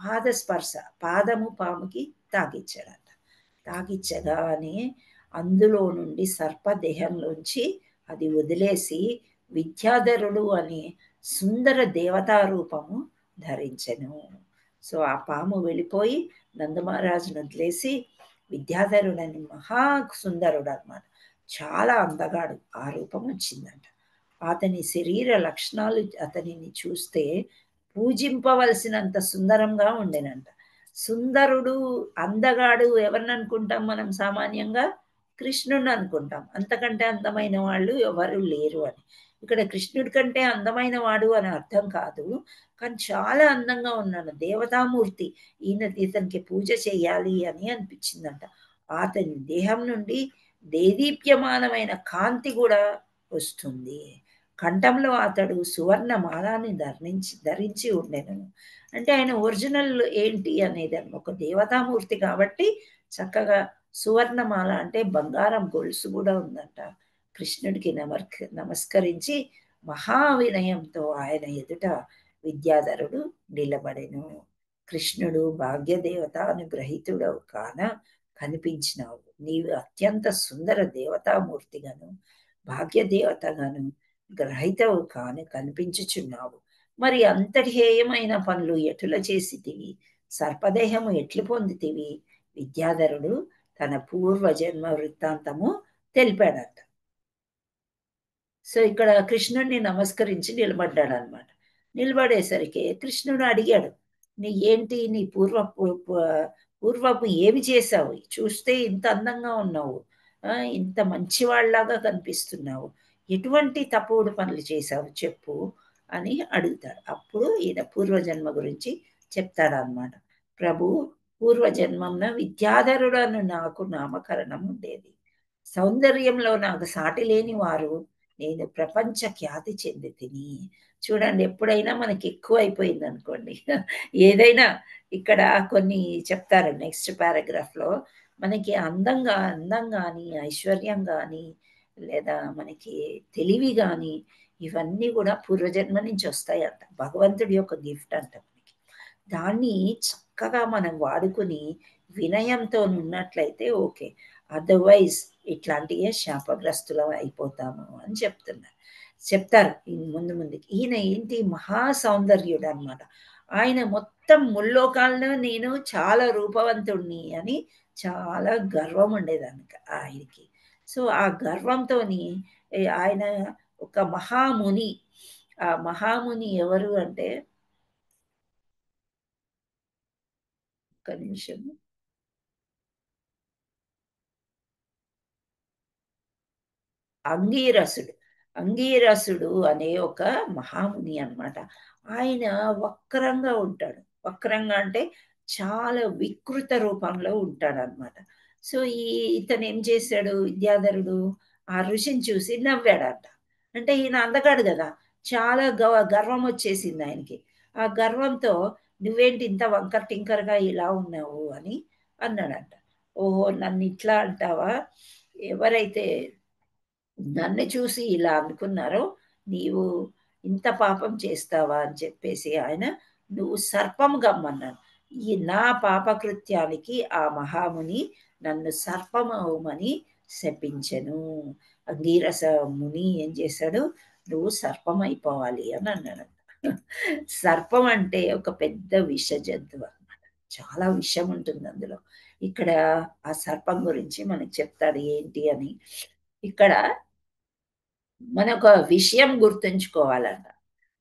పాద స్పర్శ, పాదము పాముకి తాకిచ్చాడంట. తాకిచ్చగానే అందులో నుండి సర్పదేహంలోంచి అది వదిలేసి విద్యాధరుడు అనే సుందర దేవతా రూపము ధరించెను. సో ఆ పాము వెళ్ళిపోయి నందమహారాజును వదిలేసి విద్యాధరుడని మహా సుందరుడు అనమాట, చాలా అందగాడు, ఆ రూపం వచ్చిందంట. అతని శరీర లక్షణాలు అతనిని చూస్తే పూజింపవలసినంత సుందరంగా ఉండేనంట. సుందరుడు అందగాడు ఎవరిని అనుకుంటాం మనం సామాన్యంగా? కృష్ణుడిని అనుకుంటాం. అంతకంటే అందమైన వాళ్ళు ఎవరు లేరు అని. ఇక్కడ కృష్ణుడి కంటే అందమైన వాడు అని అర్థం కాదు, కానీ చాలా అందంగా ఉన్నాడు, దేవతామూర్తి, ఇతనికి పూజ చేయాలి అని అనిపించిందంట. అతని దేహం నుండి దేదీప్యమానమైన కాంతి కూడా వస్తుంది. కంఠంలో అతడు సువర్ణ మాలాన్ని ధరించి ఉండెను. అంటే ఆయన ఒరిజినల్ ఏంటి అనేది, ఒక దేవతామూర్తి కాబట్టి చక్కగా సువర్ణమాల అంటే బంగారం గొలుసు కూడా ఉందంట. కృష్ణుడికి నమస్కరించి మహావినయంతో ఆయన ఎదుట విద్యాధరుడు నిలబడెను. కృష్ణుడు భాగ్యదేవత అనుగ్రహీతుడవు కాన కనిపించినావు, నీవు అత్యంత సుందర దేవతామూర్తిగాను భాగ్యదేవతగాను గ్రహీతవు కాని కనిపించుచున్నావు. మరి అంతటి హేయమైన పనులు ఎటుల చేసితివి, సర్పదేహము ఎట్లు పొందితివి? విద్యాధరుడు తన పూర్వజన్మ వృత్తాంతము తెలిపాడంట. సో ఇక్కడ కృష్ణుడిని నమస్కరించి నిలబడ్డాడు అనమాట. నిలబడేసరికి కృష్ణుడు అడిగాడు, నీ పూర్వపు ఏమి చేశావు? చూస్తే ఇంత అందంగా ఉన్నావు, ఇంత మంచివాళ్లాగా కనిపిస్తున్నావు, ఎటువంటి తప్పుడు పనులు చేశావు చెప్పు అని అడుగుతాడు. అప్పుడు ఈయన పూర్వజన్మ గురించి చెప్తాడు అన్నమాట. ప్రభు, పూర్వజన్మంన విద్యాధరుడను నాకు నామకరణం ఉండేది. సౌందర్యంలో నాకు సాటి లేని వారు, నేను ప్రపంచ ఖ్యాతి చెంది తిని. చూడండి, ఎప్పుడైనా మనకి ఎక్కువ అయిపోయింది అనుకోండి, ఏదైనా ఇక్కడ కొన్ని చెప్తారు నెక్స్ట్ పారాగ్రాఫ్ లో, మనకి అందం కానీ ఐశ్వర్యం కానీ లేదా మనకి తెలివి కానీ ఇవన్నీ కూడా పూర్వజన్మ నుంచి వస్తాయంట. భగవంతుడి యొక్క గిఫ్ట్ అంట మనకి. దాన్ని చక్కగా మనం వాడుకుని వినయంతో ఉన్నట్లయితే ఓకే, అదర్వైజ్ ఇట్లాంటివే శాపగ్రస్తులం అయిపోతాము అని చెప్తారు ముందుకి. ఈయన ఏంటి, మహా సౌందర్యుడు అనమాట. ఆయన మొత్తం ముల్లోకాలను నేను చాలా రూపవంతుణ్ణి అని చాలా గర్వం ఉండేదానికి ఆయనకి. సో ఆ గర్వంతో ఆయన ఒక మహాముని. ఆ మహాముని ఎవరు అంటే, ఒక్క నిమిషం, అంగీరసుడు అనే ఒక మహాముని అన్నమాట. ఆయన వక్రంగా ఉంటాడు. వక్రంగా అంటే చాలా వికృత రూపంలో ఉంటాడు అనమాట. సో ఇతను ఏం చేశాడు, విద్యాధరుడు ఆ ఋషిని చూసి నవ్వాడంట. అంటే ఈయన అందగాడు కదా, చాలా గర్వం వచ్చేసింది ఆయనకి. ఆ గర్వంతో నువ్వేంటి ఇంత వంకర్ టింకర్గా ఇలా ఉన్నావు అని అన్నాడంట. ఓహో, నన్ను ఇట్లా అంటావా? ఎవరైతే నన్ను చూసి ఇలా అనుకున్నారో నీవు ఇంత పాపం చేస్తావా అని చెప్పేసి ఆయన, నువ్వు సర్పం గమ్మన్నాడు. ఈ నా పాపకృత్యానికి ఆ మహాముని నన్ను సర్పమని శపించెను. అంగీరస ముని ఏం చేశాడు, నువ్వు సర్పం అయిపోవాలి అని అన్నాడు. సర్పం అంటే ఒక పెద్ద విష జంతువు అన్నమాట. చాలా విషం ఉంటుంది అందులో. ఇక్కడ ఆ సర్పం గురించి మనకు చెప్తాడు ఏంటి అని. ఇక్కడ మన ఒక విషయం గుర్తుంచుకోవాలంట.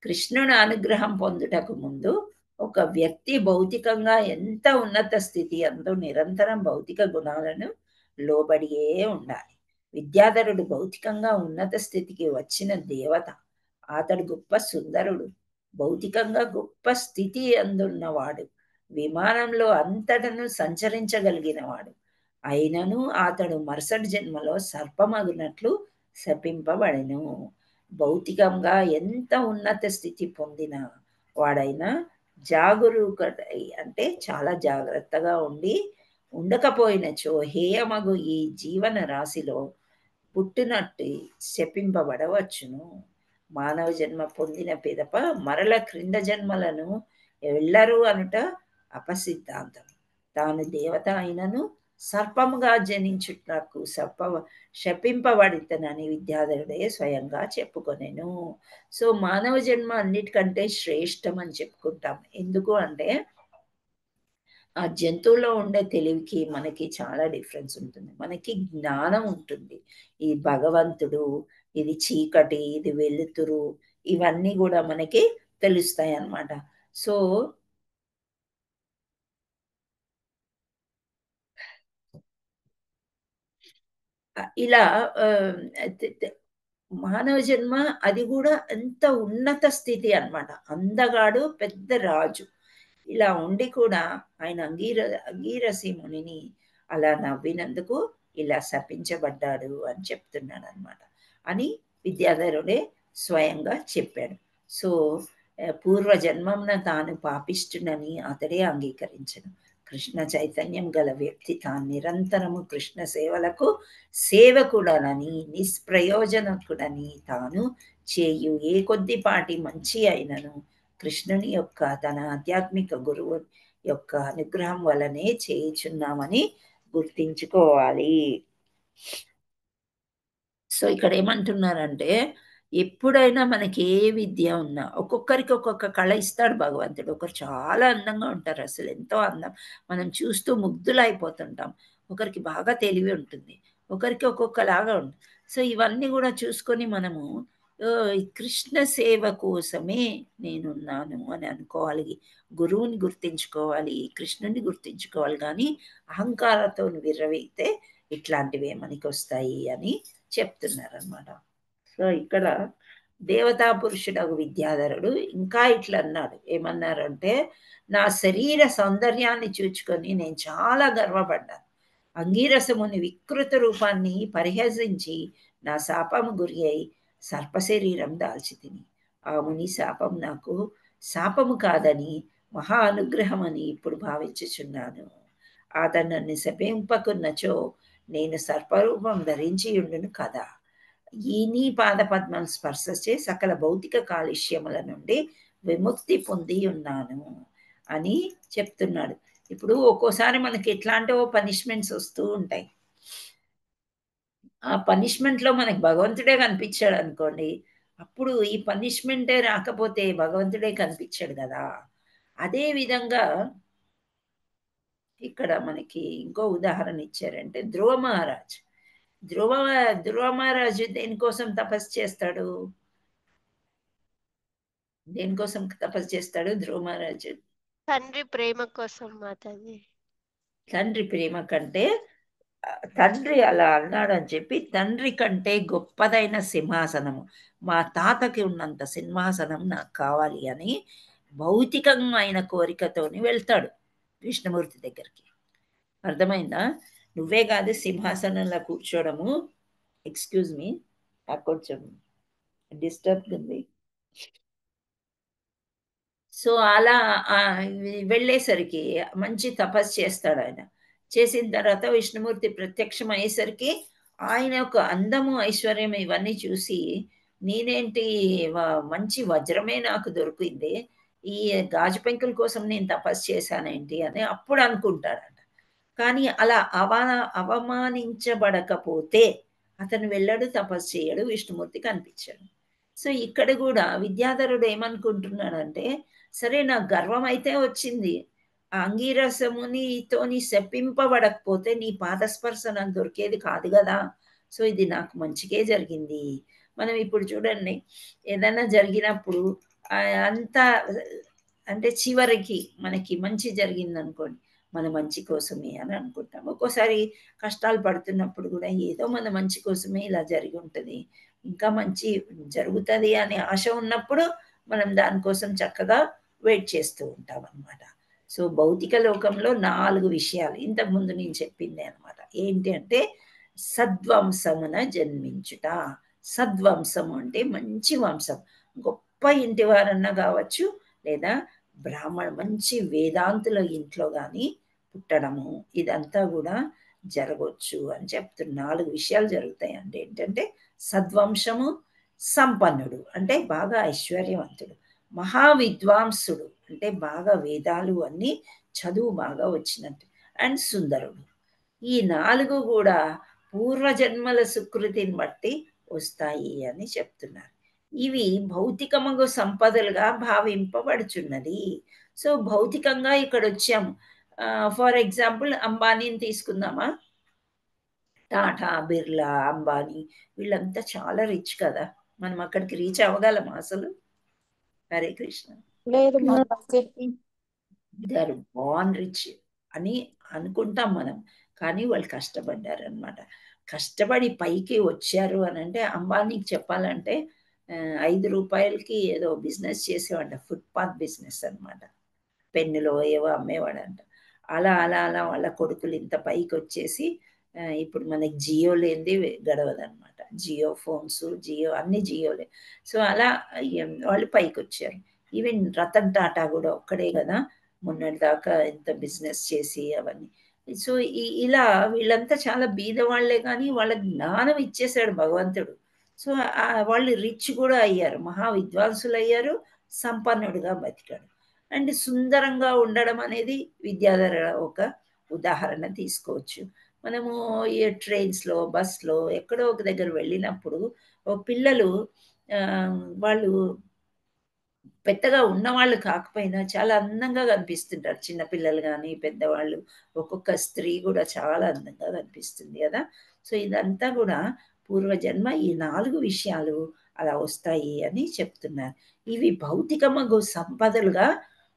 కృష్ణుని అనుగ్రహం పొందుటకు ముందు ఒక వ్యక్తి భౌతికంగా ఎంత ఉన్నత స్థితి అందో నిరంతరం భౌతిక గుణాలను లోబడియే ఉండాలి. విద్యాధరుడు భౌతికంగా ఉన్నత స్థితికి వచ్చిన దేవత. అతడు గొప్ప సుందరుడు, భౌతికంగా గొప్ప స్థితి అందున్నవాడు, విమానంలో అంతటను సంచరించగలిగినవాడు. అయినను అతడు మరుసటి జన్మలో సర్పమగునట్లు శపింపబడెను. భౌతికంగా ఎంత ఉన్నత స్థితి పొందిన వాడైనా జాగరూకతై అంటే చాలా జాగ్రత్తగా ఉండకపోయినచో హేయమగు ఈ జీవన రాశిలో పుట్టినట్టు శపింపబడవచ్చును. మానవ జన్మ పొందిన పిదప మరల క్రింద జన్మలను వెళ్ళరు అనుట అపసిద్ధాంతం. తాను దేవత అయినను సర్పముగా జనించుటకు శపింపబడితనని విద్యాధరుడే స్వయంగా చెప్పుకొనెను. సో మానవ జన్మ అన్నిటికంటే శ్రేష్టం అని చెప్పుకుంటాం. ఎందుకు అంటే ఆ జంతువులో ఉండే తెలివికి మనకి చాలా డిఫరెన్స్ ఉంటుంది. మనకి జ్ఞానం ఉంటుంది. ఈ భగవంతుడు, ఇది చీకటి, ఇది వెలుతురు, ఇవన్నీ కూడా మనకి తెలుస్తాయి అన్నమాట. సో ఇలా మానవ జన్మ అది కూడా ఎంత ఉన్నత స్థితి అన్నమాట. అందగాడు, పెద్ద రాజు, ఇలా ఉండి కూడా ఆయన అంగీరసి మునిని అలా నవ్వినందుకు ఇలా శపించబడ్డాడు అని చెప్తున్నాడు అనమాట అని విద్యాధరుడే స్వయంగా చెప్పాడు. సో పూర్వజన్మంన తాను పాపిష్టునని అతడే అంగీకరించను. కృష్ణ చైతన్యం గల వ్యక్తి తాను నిరంతరము కృష్ణ సేవకుడనని నిష్ప్రయోజనకుడని తాను చేయు ఏ కొద్దిపాటి మంచి అయినను కృష్ణుని యొక్క తన ఆధ్యాత్మిక గురువు యొక్క అనుగ్రహం వలనే చేయుచున్నామని గుర్తించుకోవాలి. సో ఇక్కడ ఏమంటున్నారంటే, ఎప్పుడైనా మనకి ఏ విద్య ఉన్నా ఒక్కొక్కరికి ఒక్కొక్క కళ ఇస్తాడు భగవంతుడు. ఒకరు చాలా అందంగా ఉంటారు, అసలు ఎంతో అందం, మనం చూస్తూ ముగ్ధులైపోతుంటాం. ఒకరికి బాగా తెలివి ఉంటుంది, ఒకరికి ఒక్కొక్కలాగా ఉంటుంది. సో ఇవన్నీ కూడా చూసుకొని మనము ఈ కృష్ణ సేవ కోసమే నేనున్నాను అని అనుకోవాలి, గురువుని గుర్తించుకోవాలి, కృష్ణుని గుర్తించుకోవాలి. కానీ అహంకారంతో విర్రవీగితే ఇట్లాంటివే మనకి వస్తాయి అని చెప్తున్నారనమాట. సో ఇక్కడ దేవతా పురుషుడు విద్యాధరుడు ఇంకా ఇట్లా అన్నాడు. ఏమన్నారంటే, నా శరీర సౌందర్యాన్ని చూచుకొని నేను చాలా గర్వపడ్డాను. అంగీరసముని వికృత రూపాన్ని పరిహసించి నా శాపము గురి అయి సర్ప శరీరం దాల్చి తిని, ఆ ముని శాపం నాకు శాపము కాదని మహా అనుగ్రహమని ఇప్పుడు భావించుచున్నాను. అతను నన్ను శపింపకున్నచో నేను సర్పరూపం ధరించి ఉండును కదా. ఈ నీ పాదపద్మం స్పర్శించే సకల భౌతిక కాలుష్యముల నుండి విముక్తి పొంది ఉన్నాను అని చెప్తున్నాడు. ఇప్పుడు ఒక్కోసారి మనకి ఎట్లాంటివో పనిష్మెంట్స్ వస్తూ ఉంటాయి. ఆ పనిష్మెంట్లో మనకి భగవంతుడే కనిపించాడు అనుకోండి, అప్పుడు ఈ పనిష్మెంటే రాకపోతే భగవంతుడే కనిపించాడు కదా. అదే విధంగా ఇక్కడ మనకి ఇంకో ఉదాహరణ ఇచ్చారంటే ధ్రువ మహారాజ్. ధ్రువ మహారాజు దేనికోసం తపస్సు చేస్తాడు? దేనికోసం తపస్సు చేస్తాడు ధ్రువ మహారాజు? తండ్రి ప్రేమ కోసం మాతాజీ. తండ్రి ప్రేమ కంటే, తండ్రి అలా అన్నాడు అని చెప్పి, తండ్రి కంటే గొప్పదైన సింహాసనము, మా తాతకి ఉన్నంత సింహాసనం నాకు కావాలి అని భౌతికమైన కోరికతోని వెళ్తాడు కృష్ణమూర్తి దగ్గరికి. అర్థమైందా? నువ్వే కాదు సింహాసనంలో కూర్చోవడము. ఎక్స్క్యూజ్ మీ, నాకు కొంచెం డిస్టర్బ్ ఉంది. సో అలా వెళ్ళేసరికి మంచి తపస్సు చేస్తాడు ఆయన. చేసిన తర్వాత విష్ణుమూర్తి ప్రత్యక్షం అయ్యేసరికి ఆయన యొక్క అందము ఐశ్వర్యం ఇవన్నీ చూసి, నేనేంటి మంచి వజ్రమే నాకు దొరికింది, ఈ గాజు పెంకుల కోసం నేను తపస్సు చేశానేంటి అని అప్పుడు అనుకుంటాడంట. కానీ అలా అవమానించబడకపోతే అతను వెళ్ళడు, తపస్సు చేయడు, విష్ణుమూర్తి కనిపించాడు. సో ఇక్కడ కూడా విద్యాధరుడు ఏమనుకుంటున్నాడంటే, సరే నాకు గర్వం అయితే వచ్చింది, ఆ అంగీరసమునితోని శపింపబడకపోతే నీ పాదస్పర్శ నాకు దొరికేది కాదు కదా. సో ఇది నాకు మంచికే జరిగింది. మనం ఇప్పుడు చూడండి, ఏదైనా జరిగినప్పుడు అంతా అంటే చివరికి మనకి మంచి జరిగింది అనుకోండి, మన మంచి కోసమే అని అనుకుంటాం. ఒక్కోసారి కష్టాలు పడుతున్నప్పుడు కూడా ఏదో మన మంచి కోసమే ఇలా జరిగి ఉంటుంది, ఇంకా మంచి జరుగుతుంది అనే ఆశ ఉన్నప్పుడు మనం దానికోసం చక్కగా వెయిట్ చేస్తూ ఉంటాం అనమాట. సో భౌతిక లోకంలో 4 విషయాలు ఇంతకుముందు నేను చెప్పింది అనమాట. ఏంటి అంటే, సద్వంశమున జన్మించుట. సద్వంశము అంటే మంచి వంశం, గొప్ప ఇంటి వారన్నా కావచ్చు, లేదా మంచి వేదాంతుల ఇంట్లో కానీ పుట్టడము, ఇదంతా కూడా జరగవచ్చు అని చెప్తున్న 4 విషయాలు జరుగుతాయి. అంటే ఏంటంటే, సద్వంశము, సంపన్నుడు అంటే బాగా ఐశ్వర్యవంతుడు, మహావిద్వాంసుడు అంటే బాగా వేదాలు అన్నీ చదువు బాగా వచ్చినట్టు, అండ్ సుందరుడు. ఈ 4 కూడా పూర్వజన్మల సుకృతిని బట్టి వస్తాయి అని చెప్తున్నారు. ఇవి భౌతికముగు సంపదలుగా భావింపబడుచున్నది. సో భౌతికంగా ఇక్కడ వచ్చాము. ఫర్ ఎగ్జాంపుల్ అంబానీని తీసుకుందామా? టాటా, బిర్లా, అంబానీ వీళ్ళంతా చాలా రిచ్ కదా. మనం అక్కడికి రీచ్ అవ్వగలమా అసలు? హరే కృష్ణ. లేదు దే ఆర్ బార్న్ రిచ్ అని అనుకుంటాం మనం, కానీ వాళ్ళు కష్టపడ్డారు అనమాట. కష్టపడి పైకి వచ్చారు అని అంటే, అంబానీకి చెప్పాలంటే 5 రూపాయలకి ఏదో బిజినెస్ చేసేవాడ, ఫుట్పాత్ బిజినెస్ అనమాట. పెన్నులో ఏవో అమ్మేవాడంట. అలా అలా అలా వాళ్ళ కొడుకులు ఇంత పైకి వచ్చేసి ఇప్పుడు మనకి జియో లేనిది గడవదనమాట. జియో ఫోన్స్, జియో అన్ని జియోలే. సో అలా వాళ్ళు పైకి వచ్చారు. ఈవెన్ రతన్ టాటా కూడా ఒక్కడే కదా మొన్నటి దాకా ఎంత బిజినెస్ చేసి అవన్నీ. సో ఇలా వీళ్ళంతా చాలా బీదవాళ్లే, కానీ వాళ్ళ జ్ఞానం ఇచ్చేశాడు భగవంతుడు. సో వాళ్ళు రిచ్ కూడా అయ్యారు, మహా విద్వాంసులు అయ్యారు, సంపన్నుడుగా బతికాడు. అండ్ సుందరంగా ఉండడం అనేది విద్యాధర ఒక ఉదాహరణ తీసుకోవచ్చు. మనము ఈ ట్రైన్స్లో, బస్లో ఎక్కడో ఒక దగ్గర వెళ్ళినప్పుడు పిల్లలు వాళ్ళు పెద్దగా ఉన్నవాళ్ళు కాకపోయినా చాలా అందంగా కనిపిస్తుంటారు. చిన్నపిల్లలు కానీ పెద్దవాళ్ళు, ఒక్కొక్క స్త్రీ కూడా చాలా అందంగా కనిపిస్తుంది కదా. సో ఇదంతా కూడా పూర్వజన్మ. ఈ 4 విషయాలు అలా వస్తాయి అని చెప్తున్నారు. ఇవి భౌతికమగు సంపదలుగా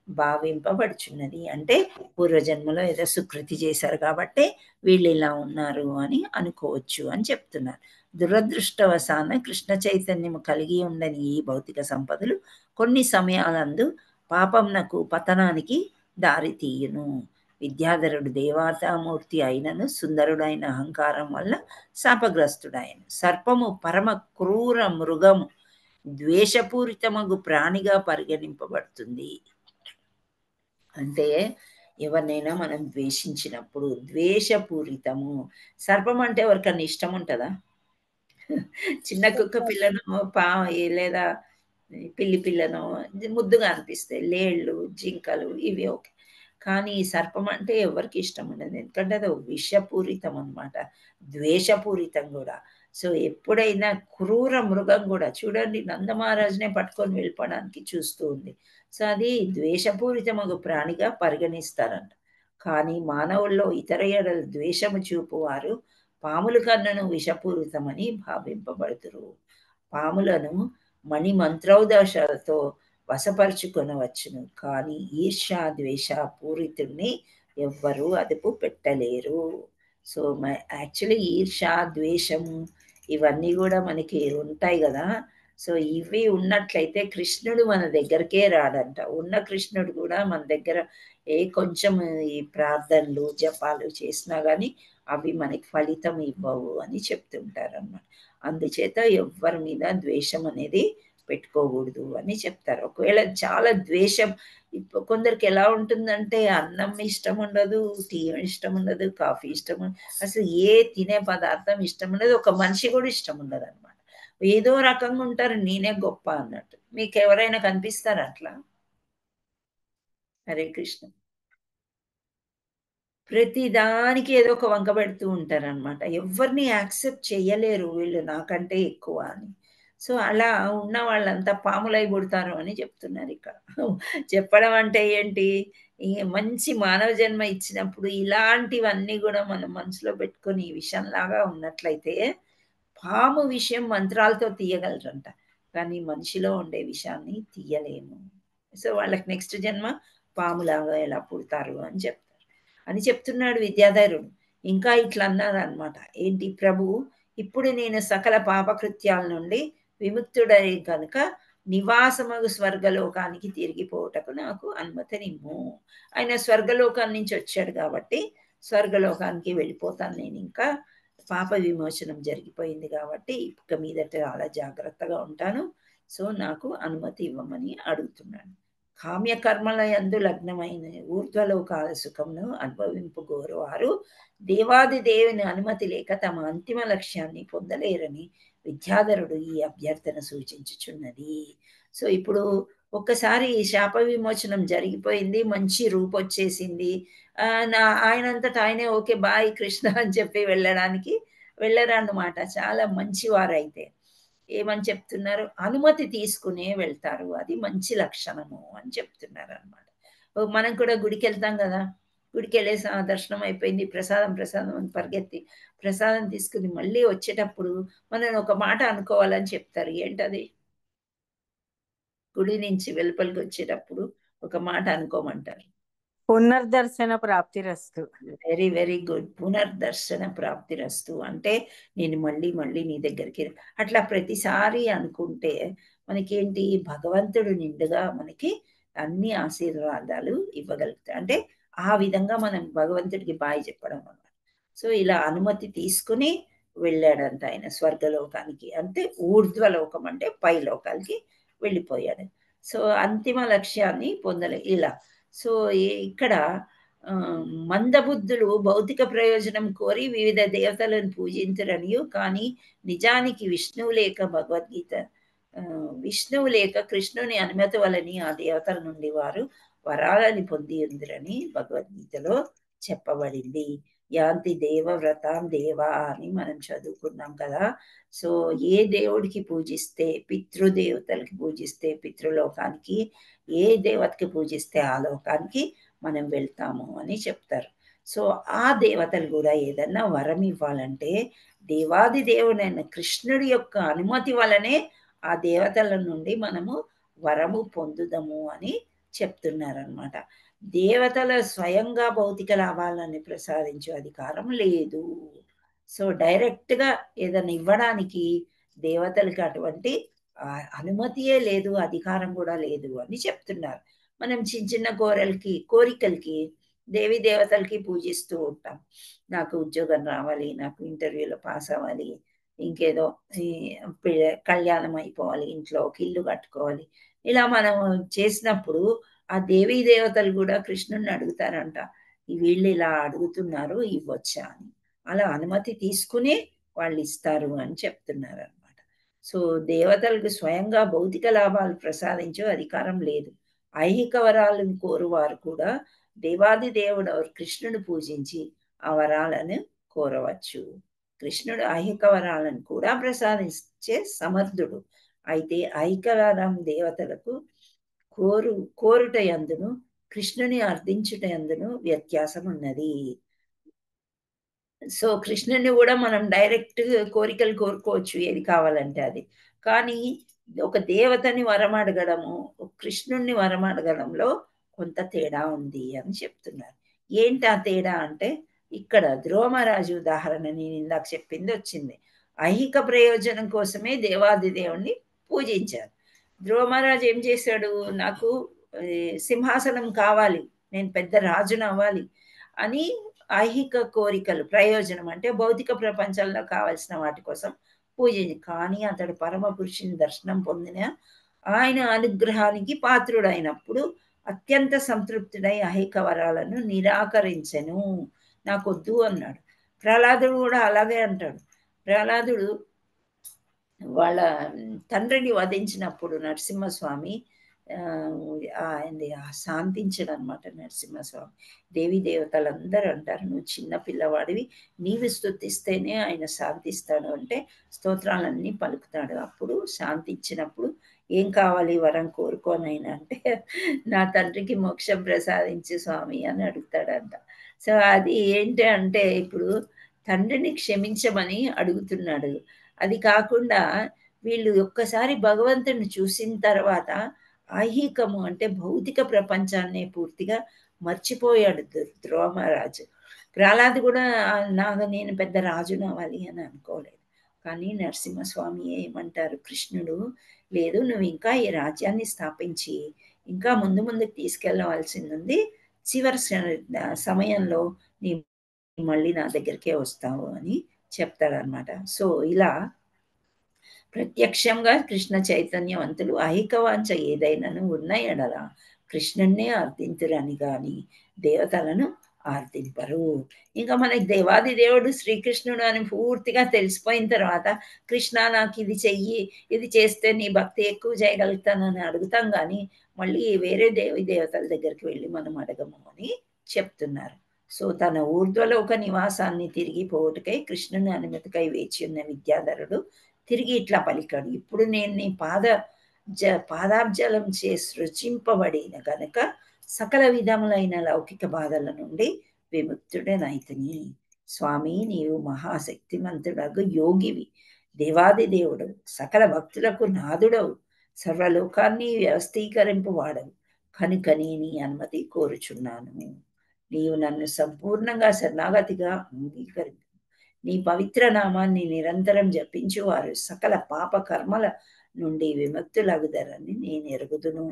భావింపబడుచున్నది. అంటే పూర్వజన్మలో ఏదో సుకృతి చేశారు కాబట్టి వీళ్ళు ఇలా ఉన్నారు అని అనుకోవచ్చు అని చెప్తున్నారు. దురదృష్టవశాన కృష్ణ చైతన్యము కలిగి ఉండని ఈ భౌతిక సంపదలు కొన్ని సమయాలందు పాపంనకు పతనానికి దారి తీయును. విద్యాధరుడు దేవతామూర్తి అయినను సుందరుడైన అహంకారం వల్ల శాపగ్రస్తుడాయను. సర్పము పరమ క్రూర మృగము, ద్వేషపూరితమగు ప్రాణిగా పరిగణింపబడుతుంది. అంటే ఎవరినైనా మనం ద్వేషించినప్పుడు ద్వేషపూరితము. సర్పం అంటే ఎవరికన్నా ఇష్టం ఉంటుందా? చిన్న కుక్క పిల్లను లేదా పిల్లి పిల్లను ముద్దుగా అనిపిస్తాయి. లేళ్ళు, జింకలు ఇవి ఓకే. కానీ ఈ సర్పం అంటే ఎవరికి ఇష్టం ఉండదు. ఎందుకంటే అది విషపూరితం అనమాట, ద్వేషపూరితం కూడా. సో ఎప్పుడైనా క్రూర మృగం కూడా చూడండి, నందమహారాజునే పట్టుకొని వెళ్ళిపోవడానికి చూస్తూ ఉంది. సో అది ద్వేషపూరితమగు ప్రాణిగా పరిగణిస్తారంట. కానీ మానవుల్లో ఇతర ఎడల ద్వేషము చూపువారు పాముల కన్నను విషపూరితమని భావింపబడుతురు. పాములను మణి మంత్రౌదశాలతో వశపరుచుకొనవచ్చును, కానీ ఈర్ష్య ద్వేష పూరితుడిని ఎవ్వరూ అదుపు పెట్టలేరు. సో యాక్చువల్లీ ఈర్ష్య ద్వేషము ఇవన్నీ కూడా మనకి ఉంటాయి కదా. సో ఇవి ఉన్నట్లయితే కృష్ణుడు మన దగ్గరకే రాడంట. ఉన్న కృష్ణుడు కూడా మన దగ్గర కొంచెం ఈ ప్రార్థనలు జపాలు చేసినా కానీ అవి మనకి ఫలితం ఇవ్వవు అని చెప్తుంటారు అన్నమాట. అందుచేత ఎవ్వరి మీద ద్వేషం అనేది పెట్టుకోకూడదు అని చెప్తారు. ఒకవేళ చాలా ద్వేషం, కొందరికి ఎలా ఉంటుందంటే అన్నం ఇష్టం ఉండదు, టీ ఇష్టం ఉండదు, కాఫీ ఇష్టం ఉండదు, అసలు ఏ తినే పదార్థం ఇష్టం ఉండదు, ఒక మనిషి కూడా ఇష్టం ఉండదు అనమాట. ఏదో రకంగా ఉంటారు, నేనే గొప్ప అన్నట్టు. మీకు ఎవరైనా కనిపిస్తారా అట్లా? హరే కృష్ణ. ప్రతి దానికి ఏదో ఒక వంక పెడుతూ ఉంటారనమాట. ఎవరిని యాక్సెప్ట్ చేయలేరు వీళ్ళు నాకంటే ఎక్కువ అని. సో అలా ఉన్న వాళ్ళంతా పాములై పుడతారు అని చెప్తున్నారు ఇక్కడ. చెప్పడం అంటే ఏంటి, మంచి మానవ జన్మ ఇచ్చినప్పుడు ఇలాంటివన్నీ కూడా మనం మనసులో పెట్టుకొని ఈ విషయంలాగా ఉన్నట్లయితే పాము విషయం మంత్రాలతో తీయగలరంట, కానీ మనిషిలో ఉండే విషయాన్ని తీయలేము. సో వాళ్ళకి నెక్స్ట్ జన్మ పాములాగా ఎలా పుడతారు అని చెప్తున్నాడు విద్యాధరుడు. ఇంకా ఇట్లా అన్నారు అనమాట, ఏంటి ప్రభు, ఇప్పుడు నేను సకల పాపకృత్యాల నుండి విముక్తుడై కనుక నివాసమగు స్వర్గలోకానికి తిరిగిపోవటకు నాకు అనుమతినిమ్ము. ఆయన స్వర్గలోకాన్ని నుంచి వచ్చాడు కాబట్టి స్వర్గలోకానికి వెళ్ళిపోతాను నేను. ఇంకా పాప విమోచనం జరిగిపోయింది కాబట్టి ఇక మీదట చాలా జాగ్రత్తగా ఉంటాను. సో నాకు అనుమతి ఇవ్వమని అడుగుతున్నాను. కామ్యకర్మల యందు లగ్నమైన ఊర్ధ్వలోకాల సుఖమును అనుభవింపగోరువారు దేవాది దేవుని అనుమతి లేక తమ అంతిమ లక్ష్యాన్ని పొందలేరని విద్యాధరుడు ఈ అభ్యర్థన సూచించుచున్నది. సో ఇప్పుడు ఒక్కసారి శాప విమోచనం జరిగిపోయింది, మంచి రూపు వచ్చేసింది, ఆయనంతటా ఆయనే ఓకే బాయ్ కృష్ణ అని చెప్పి వెళ్ళరన్నమాట. చాలా మంచివారైతే ఏమని చెప్తున్నారు, అనుమతి తీసుకునే వెళ్తారు, అది మంచి లక్షణము అని చెప్తున్నారు అనమాట. మనం కూడా గుడికి వెళ్తాం కదా, గుడికి వెళ్ళేసి దర్శనం అయిపోయింది, ప్రసాదం అని పరిగెత్తి ప్రసాదం తీసుకుని మళ్ళీ వచ్చేటప్పుడు మనం ఒక మాట అనుకోవాలని చెప్తారు. ఏంటది? గుడి నుంచి వెలుపలికి వచ్చేటప్పుడు ఒక మాట అనుకోమంటారు, పునర్దర్శన ప్రాప్తిరస్తు. Very very good. పునర్దర్శన ప్రాప్తిరస్తు అంటే నేను మళ్ళీ నీ దగ్గరికి. అట్లా ప్రతిసారి అనుకుంటే మనకేంటి, భగవంతుడు నిండుగా మనకి అన్ని ఆశీర్వాదాలు ఇవ్వగలుగుతాయి. అంటే ఆ విధంగా మనం భగవంతుడికి బాయ్ చెప్పడం అన్నమాట. సో ఇలా అనుమతి తీసుకుని వెళ్ళాడంట ఆయన స్వర్గలోకానికి, అంటే ఊర్ధ్వలోకం అంటే పై లోకాలకి వెళ్ళిపోయాడు. సో అంతిమ లక్ష్యాన్ని పొందలే ఇలా. సో ఇక్కడ మందబుద్ధులు భౌతిక ప్రయోజనం కోరి వివిధ దేవతలను పూజించరనియు, కానీ నిజానికి విష్ణువు లేక కృష్ణుని అనుమతి వలని ఆ దేవతల నుండి వారు వరాలని పొంది ఉందిరని భగవద్గీతలో చెప్పబడింది. యాంతి దేవవ్రతాం దేవా అని మనం చదువుకున్నాం కదా. సో ఏ దేవుడికి పూజిస్తే, పితృదేవతలకి పూజిస్తే పితృలోకానికి, ఏ దేవతకి పూజిస్తే ఆ లోకానికి మనం వెళ్తాము అని చెప్తారు. సో ఆ దేవతలు కూడా ఏదన్నా వరం ఇవ్వాలంటే దేవాది దేవుడైన కృష్ణుడి యొక్క అనుమతి వలనే ఆ దేవతల నుండి మనము వరము పొందుదము అని చెప్తున్నారనమాట. దేవతల స్వయంగా భౌతిక లాభాలని ప్రసాదించే అధికారం లేదు. సో డైరెక్ట్గా ఏదైనా ఇవ్వడానికి దేవతలకి అటువంటి అనుమతియే లేదు, అధికారం కూడా లేదు అని చెప్తున్నారు. మనం చిన్న చిన్న కోరికలకి దేవి దేవతలకి పూజిస్తూ ఉంటాం. నాకు ఉద్యోగం రావాలి, నాకు ఇంటర్వ్యూలో పాస్ అవ్వాలి, ఇంకేదో కళ్యాణం అయిపోవాలి, ఇంట్లో ఒక ఇల్లు కట్టుకోవాలి. ఇలా మనం చేసినప్పుడు ఆ దేవీ దేవతలు కూడా కృష్ణుని అడుగుతారంట, వీళ్ళు ఇలా అడుగుతున్నారు ఇవ్వచ్చా అని. అలా అనుమతి తీసుకుని వాళ్ళు ఇస్తారు అని చెప్తున్నారు అనమాట. సో దేవతలకు స్వయంగా భౌతిక లాభాలు ప్రసాదించే అధికారం లేదు. ఐహిక వరాలను కోరువారు కూడా దేవాది దేవుడు కృష్ణుడు పూజించి ఆ వరాలను కోరవచ్చు. కృష్ణుడు ఐహిక వరాలను కూడా ప్రసాదించే సమర్థుడు. అయితే ఐహిక వరం దేవతలకు కోరుట యందును కృష్ణుని అర్థించుట యందును వ్యత్యాసం ఉన్నది. సో కృష్ణుని కూడా మనం డైరెక్ట్ కోరికలు కోరుకోవచ్చు ఏది కావాలంటే అది. కానీ ఒక దేవతని వరం అడగడము, కృష్ణుణ్ణి వరం అడగడంలో కొంత తేడా ఉంది అని చెప్తున్నారు. ఏంటి ఆ తేడా అంటే, ఇక్కడ ధ్రువమహారాజు ఉదాహరణ నేను ఇందాక చెప్పింది వచ్చింది. ఐహిక ప్రయోజనం కోసమే దేవాది దేవుణ్ణి పూజించారు. ధ్రువమహారాజు ఏం చేశాడు, నాకు సింహాసనం కావాలి, నేను పెద్ద రాజును అవ్వాలి అని ఐహిక కోరికలు, ప్రయోజనం అంటే భౌతిక ప్రపంచంలో కావలసిన వాటి కోసం పూజించి, కానీ అతడు పరమ పురుషుని దర్శనం పొందిన ఆయన అనుగ్రహానికి పాత్రుడైనప్పుడు అత్యంత సంతృప్తుడై ఐహిక వరాలను నిరాకరించెను, నాకొద్దు అన్నాడు. ప్రహ్లాదుడు కూడా అలాగే అంటాడు. ప్రహ్లాదుడు వాళ్ళ తండ్రిని వధించినప్పుడు నరసింహస్వామి శాంతించడు అనమాట. నరసింహస్వామి దేవీ దేవతలందరూ అంటారు, నువ్వు చిన్న పిల్లవాడివి, నీవు స్తుతిస్తేనే ఆయన శాంతిస్తాడు అంటే స్తోత్రాలన్నీ పలుకుతాడు. అప్పుడు శాంతించినప్పుడు ఏం కావాలి వరం కోరుకోనైనా అంటే, నా తండ్రికి మోక్షం ప్రసాదించు స్వామి అని అడుగుతాడంట. సో అది ఏంటి అంటే, ఇప్పుడు తండ్రిని క్షమించమని అడుగుతున్నాడు. అది కాకుండా వీళ్ళు ఒక్కసారి భగవంతుని చూసిన తర్వాత ఐహికము అంటే భౌతిక ప్రపంచాన్ని పూర్తిగా మర్చిపోయాడు ధ్రువమహారాజు. ప్రహ్లాదు కూడా నేను పెద్ద రాజును అవ్వాలి అని అనుకోలేదు. కానీ నరసింహస్వామి ఏమంటారు, కృష్ణుడు లేదు, నువ్వు ఇంకా ఈ రాజ్యాన్ని స్థాపించి ఇంకా ముందుకు తీసుకెళ్ళవలసింది ఉంది, చివరి సమయంలో నీ మళ్ళీ నా దగ్గరికే వస్తావు అని చెప్తాడనమాట. సో ఇలా ప్రత్యక్షంగా కృష్ణ చైతన్యవంతులు ఐహికవాంఛ ఏదైనాను ఉన్న ఎడల కృష్ణున్నే అర్థింతురని గాని దేవతలను ఆర్థింపరు. ఇంకా మనకి దేవాది దేవుడు శ్రీకృష్ణుడు అని పూర్తిగా తెలిసిపోయిన తర్వాత, కృష్ణ నాకు ఇది చెయ్యి, ఇది చేస్తే నీ భక్తి ఎక్కువ చేయగలుగుతానని అడుగుతాం, కానీ మళ్ళీ వేరే దేవి దేవతల దగ్గరికి వెళ్ళి మనం అడగము అని చెప్తున్నారు. సో తన ఊర్ధ్వలోక నివాసాన్ని తిరిగి పోవుటకై కృష్ణుని అనుమతికై వేచి ఉన్న విద్యాధరుడు తిరిగి ఇట్లా పలికాడు, ఇప్పుడు నేను నీ పాదాబ్జలం చే సృజింపబడిన గనక సకల విధములైన లౌకిక బాధల నుండి విముక్తుడనైతిని. స్వామి, నీవు మహాశక్తిమంతుడగు యోగివి, దేవాది దేవుడు, సకల భక్తులకు నాదుడవు, సర్వలోకాన్ని వ్యవస్థీకరింపు వాడవు కనుక నీ అనుమతి కోరుచున్నాను. నీవు నన్ను సంపూర్ణంగా శరణాగతిగా అంగీకరించు. నీ పవిత్ర నామాన్ని నిరంతరం జపించువారు సకల పాప కర్మల నుండి విముక్తులగుదరని నేను ఎరుగుదును.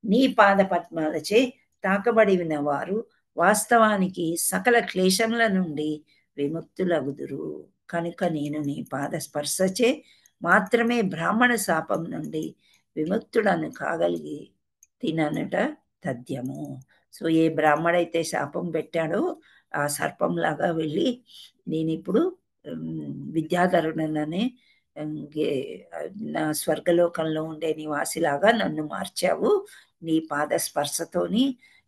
నీ పాద పద్మాలచే తాకబడిన వారు వాస్తవానికి సకల క్లేశముల నుండి విముక్తులగుదురు కనుక నేను నీ పాద స్పర్శచే మాత్రమే బ్రాహ్మణ శాపం నుండి విముక్తుడను కాగలిగి తిననుట తథ్యము. సో ఏ బ్రాహ్మడైతే శాపం పెట్టాడో ఆ సర్పంలాగా వెళ్ళి నేను ఇప్పుడు విద్యాధరుడననే నా స్వర్గలోకంలో ఉండే నివాసిలాగా నన్ను మార్చావు, నీ పాద స్పర్శతోని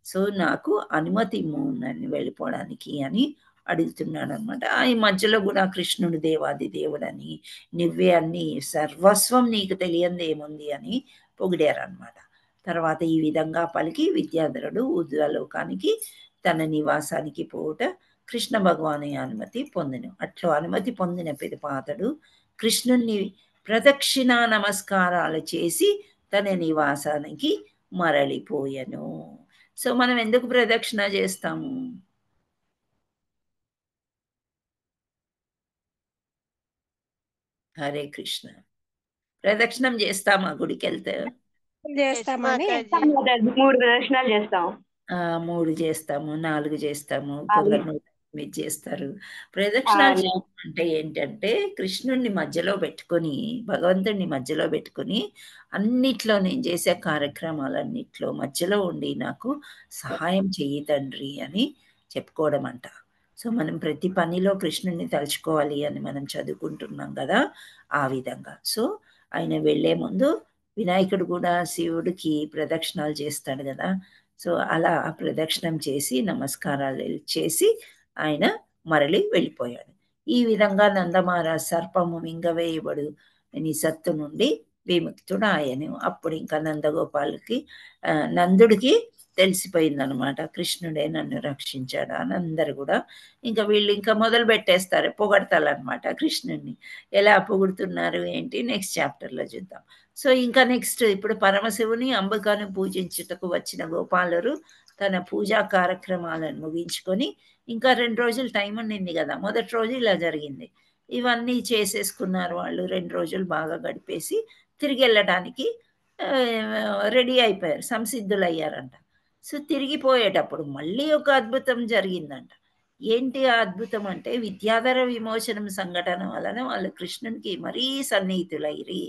సో నాకు అనుమతి ఇమ్ము నన్ను వెళ్ళిపోవడానికి అని అడుగుతున్నాడు అనమాట. ఈ మధ్యలో కూడా కృష్ణుడు దేవాది దేవుడని, నువ్వే అన్ని సర్వస్వం నీకు తెలియంది ఏముంది అని పొగిడారనమాట. తర్వాత ఈ విధంగా పలికి విద్యాధరుడు ఊర్ధ్వలోకానికి తన నివాసానికి పోవుట కృష్ణ భగవాను అనుమతి పొందెను. అట్లు అనుమతి పొందిన పిదప అతడు కృష్ణుణ్ణి ప్రదక్షిణ నమస్కారాలు చేసి తన నివాసానికి మరలిపోయెను. సో మనం ఎందుకు ప్రదక్షిణ చేస్తాము? హరే కృష్ణ. ప్రదక్షిణం చేస్తామా గుడికి వెళ్తే? చేస్తామని మాతాజీ 3 ప్రదక్షిణాలు చేస్తాం. 3 చేస్తాము, 4 చేస్తాము, కొందరు 108 చేస్తారు. ప్రదక్షిణాలు చేయడం అంటే ఏంటంటే కృష్ణుడిని మధ్యలో పెట్టుకొని, భగవంతుడిని మధ్యలో పెట్టుకొని అన్నిట్లో నేను చేసే కార్యక్రమాలన్నిట్లో మధ్యలో ఉండి నాకు సహాయం చెయ్యి తండ్రి అని చెప్పుకోవడం అంట. సో మనం ప్రతి పనిలో కృష్ణుడిని తలుచుకోవాలి అని మనం చదువుకుంటున్నాం కదా, ఆ విధంగా. సో ఆయన వెళ్ళే ముందు వినాయకుడు కూడా శివుడికి ప్రదక్షిణాలు చేస్తాడు కదా. సో అలా ప్రదక్షిణం చేసి నమస్కారాలు చేసి ఆయన మరలి వెళ్ళిపోయాడు. ఈ విధంగా నందమహారాజ్ సర్పము మింగవేయబడు నీ సత్తు నుండి విముక్తుడు ఆయను. అప్పుడు ఇంకా నందగోపాలకి నందుడికి తెలిసిపోయిందనమాట, కృష్ణుడే నన్ను రక్షించాడు అని. అందరు కూడా ఇంకా వీళ్ళు ఇంకా మొదలు పెట్టేస్తారు పొగడతారనమాట కృష్ణుడిని. ఎలా పొగుడుతున్నారు ఏంటి నెక్స్ట్ చాప్టర్లో చూద్దాం. సో ఇంకా నెక్స్ట్ ఇప్పుడు పరమశివుని అంబికను పూజించుటకు వచ్చిన గోపాలురు తన పూజా కార్యక్రమాలను ముగించుకొని, ఇంకా 2 రోజులు టైం ఉండింది కదా, మొదటి రోజు ఇలా జరిగింది. ఇవన్నీ చేసేసుకున్నారు వాళ్ళు. 2 రోజులు బాగా గడిపేసి తిరిగి వెళ్ళడానికి రెడీ అయిపోయారు, సంసిద్ధులు అయ్యారంట. సో తిరిగిపోయేటప్పుడు మళ్ళీ ఒక అద్భుతం జరిగిందంట. ఏంటి ఆ అద్భుతం అంటే విద్యాధర విమోచనం సంఘటన వలన వాళ్ళు కృష్ణునికి మరీ సన్నిహితులైరి.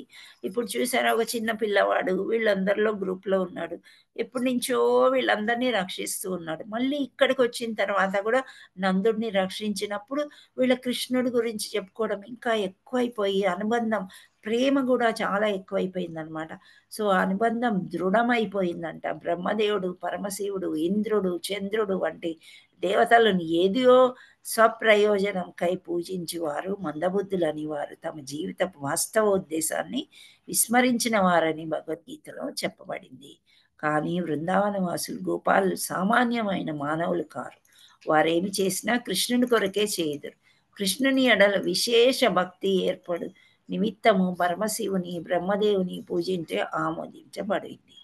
ఇప్పుడు చూసారా, ఒక చిన్న పిల్లవాడు వీళ్ళందరిలో గ్రూప్లో ఉన్నాడు, ఎప్పటి నుంచో వీళ్ళందరినీ రక్షిస్తూ ఉన్నాడు. మళ్ళీ ఇక్కడికి వచ్చిన తర్వాత కూడా నందుడిని రక్షించినప్పుడు వీళ్ళ కృష్ణుడి గురించి చెప్పుకోవడం ఇంకా ఎక్కువైపోయి అనుబంధం, ప్రేమ కూడా చాలా ఎక్కువైపోయింది అనమాట. సో అనుబంధం దృఢమైపోయిందంట. బ్రహ్మదేవుడు, పరమశివుడు, ఇంద్రుడు, చంద్రుడు వంటి దేవతలను ఏదో స్వప్రయోజనంకై పూజించేవారు మందబుద్ధులని వారు తమ జీవితపు వాస్తవోద్దేశాన్ని విస్మరించిన వారని భగవద్గీతలో చెప్పబడింది. కానీ బృందావన వాసులు గోపాలు సామాన్యమైన మానవులు కారు. వారేమి చేసినా కృష్ణుని కొరకే చేయదురు. కృష్ణుని ఎడల విశేష భక్తి ఏర్పడు నిమిత్తము పరమశివుని, బ్రహ్మదేవుని పూజించే ఆమోదించబడింది.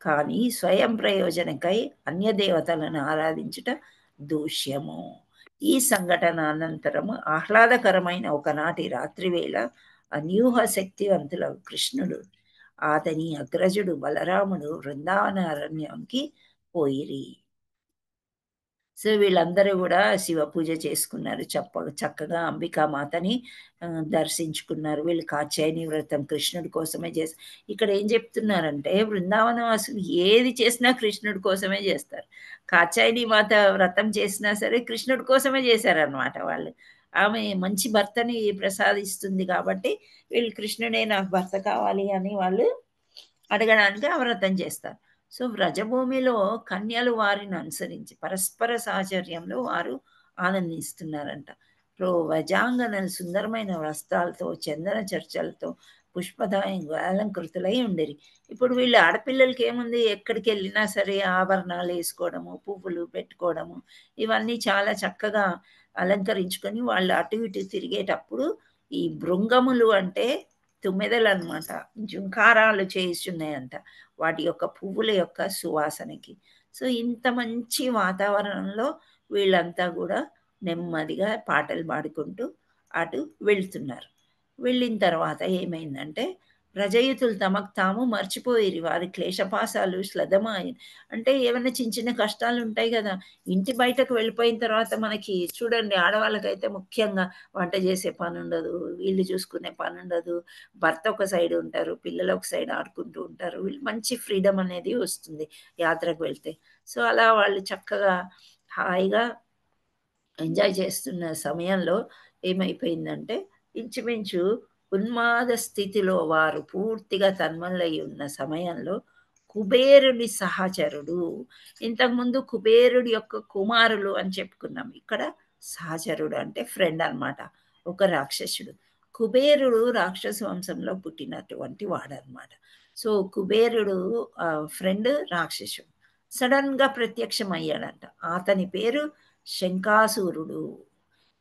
కానీ స్వయం ప్రయోజనకై అన్య దేవతలను ఆరాధించుట దూష్యము. ఈ సంఘటన అనంతరము ఆహ్లాదకరమైన ఒకనాటి రాత్రివేళ అన్యూహ శక్తివంతుల కృష్ణుడు, అతని అగ్రజుడు బలరాముడు బృందావన అరణ్యంకి పోయిరి. సో వీళ్ళందరూ కూడా శివ పూజ చేసుకున్నారు, చక్కగా అంబికామాతని దర్శించుకున్నారు. వీళ్ళు కాత్యాయని వ్రతం కృష్ణుడి కోసమే చేస్తారు. ఇక్కడ ఏం చెప్తున్నారంటే బృందావన వాసులు ఏది చేసినా కృష్ణుడి కోసమే చేస్తారు. కాత్యాయని మాత వ్రతం చేసినా సరే కృష్ణుడి కోసమే చేశారనమాట వాళ్ళు. ఆమె మంచి భర్తని ప్రసాదిస్తుంది కాబట్టి వీళ్ళు కృష్ణుడే నాకు భర్త కావాలి అని వాళ్ళు అడగడానికి ఆ వ్రతం చేస్తారు. సో వ్రజభూమిలో కన్యలు వారిని అనుసరించి పరస్పర సాహచర్యంలో వారు ఆనందిస్తున్నారంట. వజాంగనలు సుందరమైన వస్త్రాలతో, చందన చర్చలతో, పుష్పదాయంగా అలంకృతులై ఉండేది. ఇప్పుడు వీళ్ళు ఆడపిల్లలకి ఏముంది, ఎక్కడికి వెళ్ళినా సరే ఆభరణాలు వేసుకోవడము, పువ్వులు పెట్టుకోవడము, ఇవన్నీ చాలా చక్కగా అలంకరించుకొని వాళ్ళు అటు ఇటు తిరిగేటప్పుడు ఈ భృంగములు అంటే తుమ్మెదలు అనమాట, జుంకారాలు చేస్తున్నాయంట వాటి యొక్క పువ్వుల యొక్క సువాసనకి. సో ఇంత మంచి వాతావరణంలో వీళ్ళంతా కూడా నెమ్మదిగా పాటలు పాడుకుంటూ అటు వెళ్తున్నారు. వెళ్ళిన తర్వాత ఏమైందంటే రజయుతులు తమకు తాము మర్చిపోయేరి. వారి క్లేశపాసాలు శ్లథమాయి అంటే ఏమైనా చిన్న చిన్న కష్టాలు ఉంటాయి కదా, ఇంటి బయటకు వెళ్ళిపోయిన తర్వాత మనకి చూడండి, ఆడవాళ్ళకైతే ముఖ్యంగా వంట చేసే పని ఉండదు, వీళ్ళు చూసుకునే పని ఉండదు, భర్త ఒక సైడ్ ఉంటారు, పిల్లలు ఒక సైడ్ ఆడుకుంటూ ఉంటారు. వీళ్ళు మంచి ఫ్రీడమ్ అనేది వస్తుంది యాత్రకు వెళ్తే. సో అలా వాళ్ళు చక్కగా హాయిగా ఎంజాయ్ చేస్తున్న సమయంలో ఏమైపోయిందంటే ఇంచుమించు ఉన్మాద స్థితిలో వారు పూర్తిగా తన్మలై ఉన్న సమయంలో కుబేరుడి సహచరుడు. ఇంతకుముందు కుబేరుడి యొక్క కుమారులు అని చెప్పుకున్నాం. ఇక్కడ సహచరుడు అంటే ఫ్రెండ్ అన్నమాట, ఒక రాక్షసుడు. కుబేరుడు రాక్షస వంశంలో పుట్టినటువంటి వాడనమాట. సో కుబేరుడు ఫ్రెండ్ రాక్షసుడు సడన్ గా ప్రత్యక్షం అయ్యాడంట. అతని పేరు శంకాసురుడు.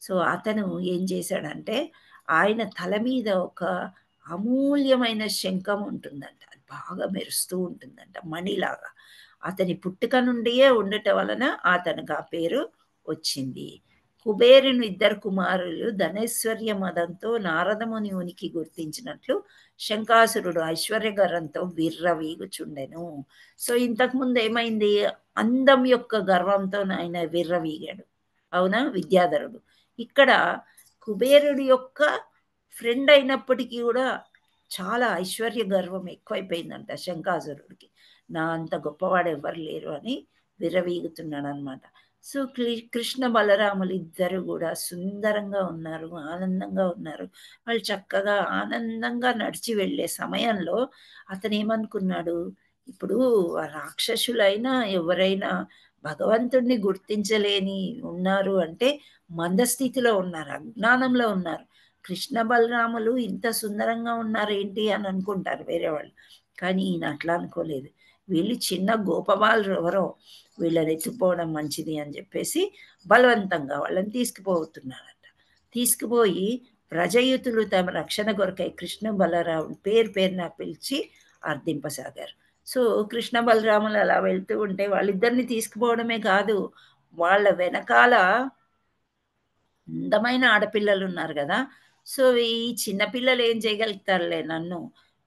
సో అతను ఏం చేశాడంటే ఆయన తల మీద ఒక అమూల్యమైన శంఖం ఉంటుందంట, అది బాగా మెరుస్తూ ఉంటుందంట మణిలాగా. అతని పుట్టుక నుండియే ఉండటం వలన అతనికి ఆ పేరు వచ్చింది. కుబేరుని ఇద్దరు కుమారులు ధనైశ్వర్య మదంతో నారదముని ఉనికి గుర్తించినట్లు శంకాసురుడు ఐశ్వర్యగర్వంతో విర్రవీగుచుండెను. సో ఇంతకుముందు ఏమైంది, అందం యొక్క గర్వంతో ఆయన విర్రవీగాడు, అవునా విద్యాధరుడు. ఇక్కడ కుబేరుడి యొక్క ఫ్రెండ్ అయినప్పటికీ కూడా చాలా ఐశ్వర్య గర్వం ఎక్కువైపోయిందంట శంకాసురుడికి. నా అంత గొప్పవాడు ఎవరు లేరు అని విర్రవీగుతున్నాడు అనమాట. సో కృష్ణ బలరాములు ఇద్దరు కూడా సుందరంగా ఉన్నారు, ఆనందంగా ఉన్నారు. వాళ్ళు చక్కగా ఆనందంగా నడిచి వెళ్ళే సమయంలో అతను ఏమనుకున్నాడు, ఇప్పుడు రాక్షసులైనా ఎవరైనా భగవంతుడిని గుర్తించలేని ఉన్నారు అంటే మందస్థితిలో ఉన్నారు, అజ్ఞానంలో ఉన్నారు. కృష్ణ బలరాములు ఇంత సుందరంగా ఉన్నారు ఏంటి అని అనుకుంటారు వేరే వాళ్ళు, కానీ ఈయన అట్లా అనుకోలేదు. వీళ్ళు చిన్న గోపబాలు ఎవరో, వీళ్ళని ఎత్తుపోవడం మంచిది అని చెప్పేసి బలవంతంగా వాళ్ళని తీసుకుపోతున్నారంట. తీసుకుపోయి ప్రజయుతులు తమ రక్షణ కొరకై కృష్ణ బలరాముడు పేరున పిలిచి అర్థింపసాగారు. సో కృష్ణ బలరాములు అలా వెళ్తూ ఉంటే వాళ్ళిద్దరిని తీసుకుపోవడమే కాదు, వాళ్ళ వెనకాల అందమైన ఆడపిల్లలు ఉన్నారు కదా. సో ఈ చిన్నపిల్లలు ఏం చేయగలుగుతారులే నన్ను,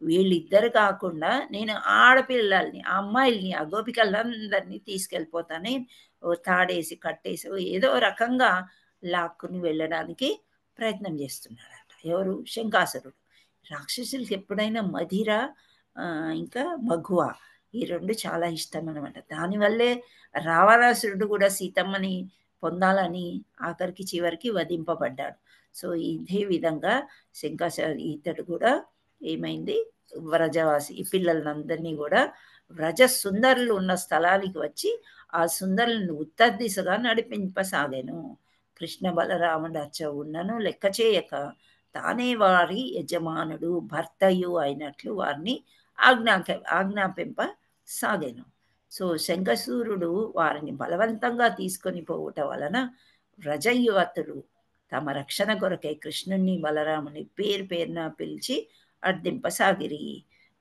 వీళ్ళిద్దరు కాకుండా నేను ఆడపిల్లల్ని, ఆ అమ్మాయిల్ని, ఆ గోపికలందరినీ తీసుకెళ్ళిపోతానే, తాడేసి కట్టేసి ఏదో రకంగా లాక్కుని వెళ్ళడానికి ప్రయత్నం చేస్తున్నాడట. ఎవరు, శంకాసురుడు. రాక్షసులకి ఎప్పుడైనా మధిర ఇంకా మగువ ఈ రెండు చాలా ఇష్టం అనమాట. దానివల్లే రావణాసురుడు కూడా సీతమ్మని పొందాలని ఆఖరికి చివరికి వధింపబడ్డాడు. సో ఇదే విధంగా ఇతడు కూడా ఏమైంది, వ్రజవాసి ఈ పిల్లలందరినీ కూడా వ్రజ సుందరులు ఉన్న స్థలానికి వచ్చి ఆ సుందరులను ఉత్తర దిశగా నడిపింపసాగాను. కృష్ణ బలరాముడు అచ్చ ఉన్నను లెక్క చేయక తానే వారి యజమానుడు భర్తయు అయినట్లు వారిని ఆజ్ఞాపింప సాగాను. సో శంఖసూరుడు వారిని బలవంతంగా తీసుకొని పోవటం వలన వ్రజయువతులు తమ రక్షణ కొరకై కృష్ణుని బలరాముని పేరున పిలిచి అర్థింపసాగిరి.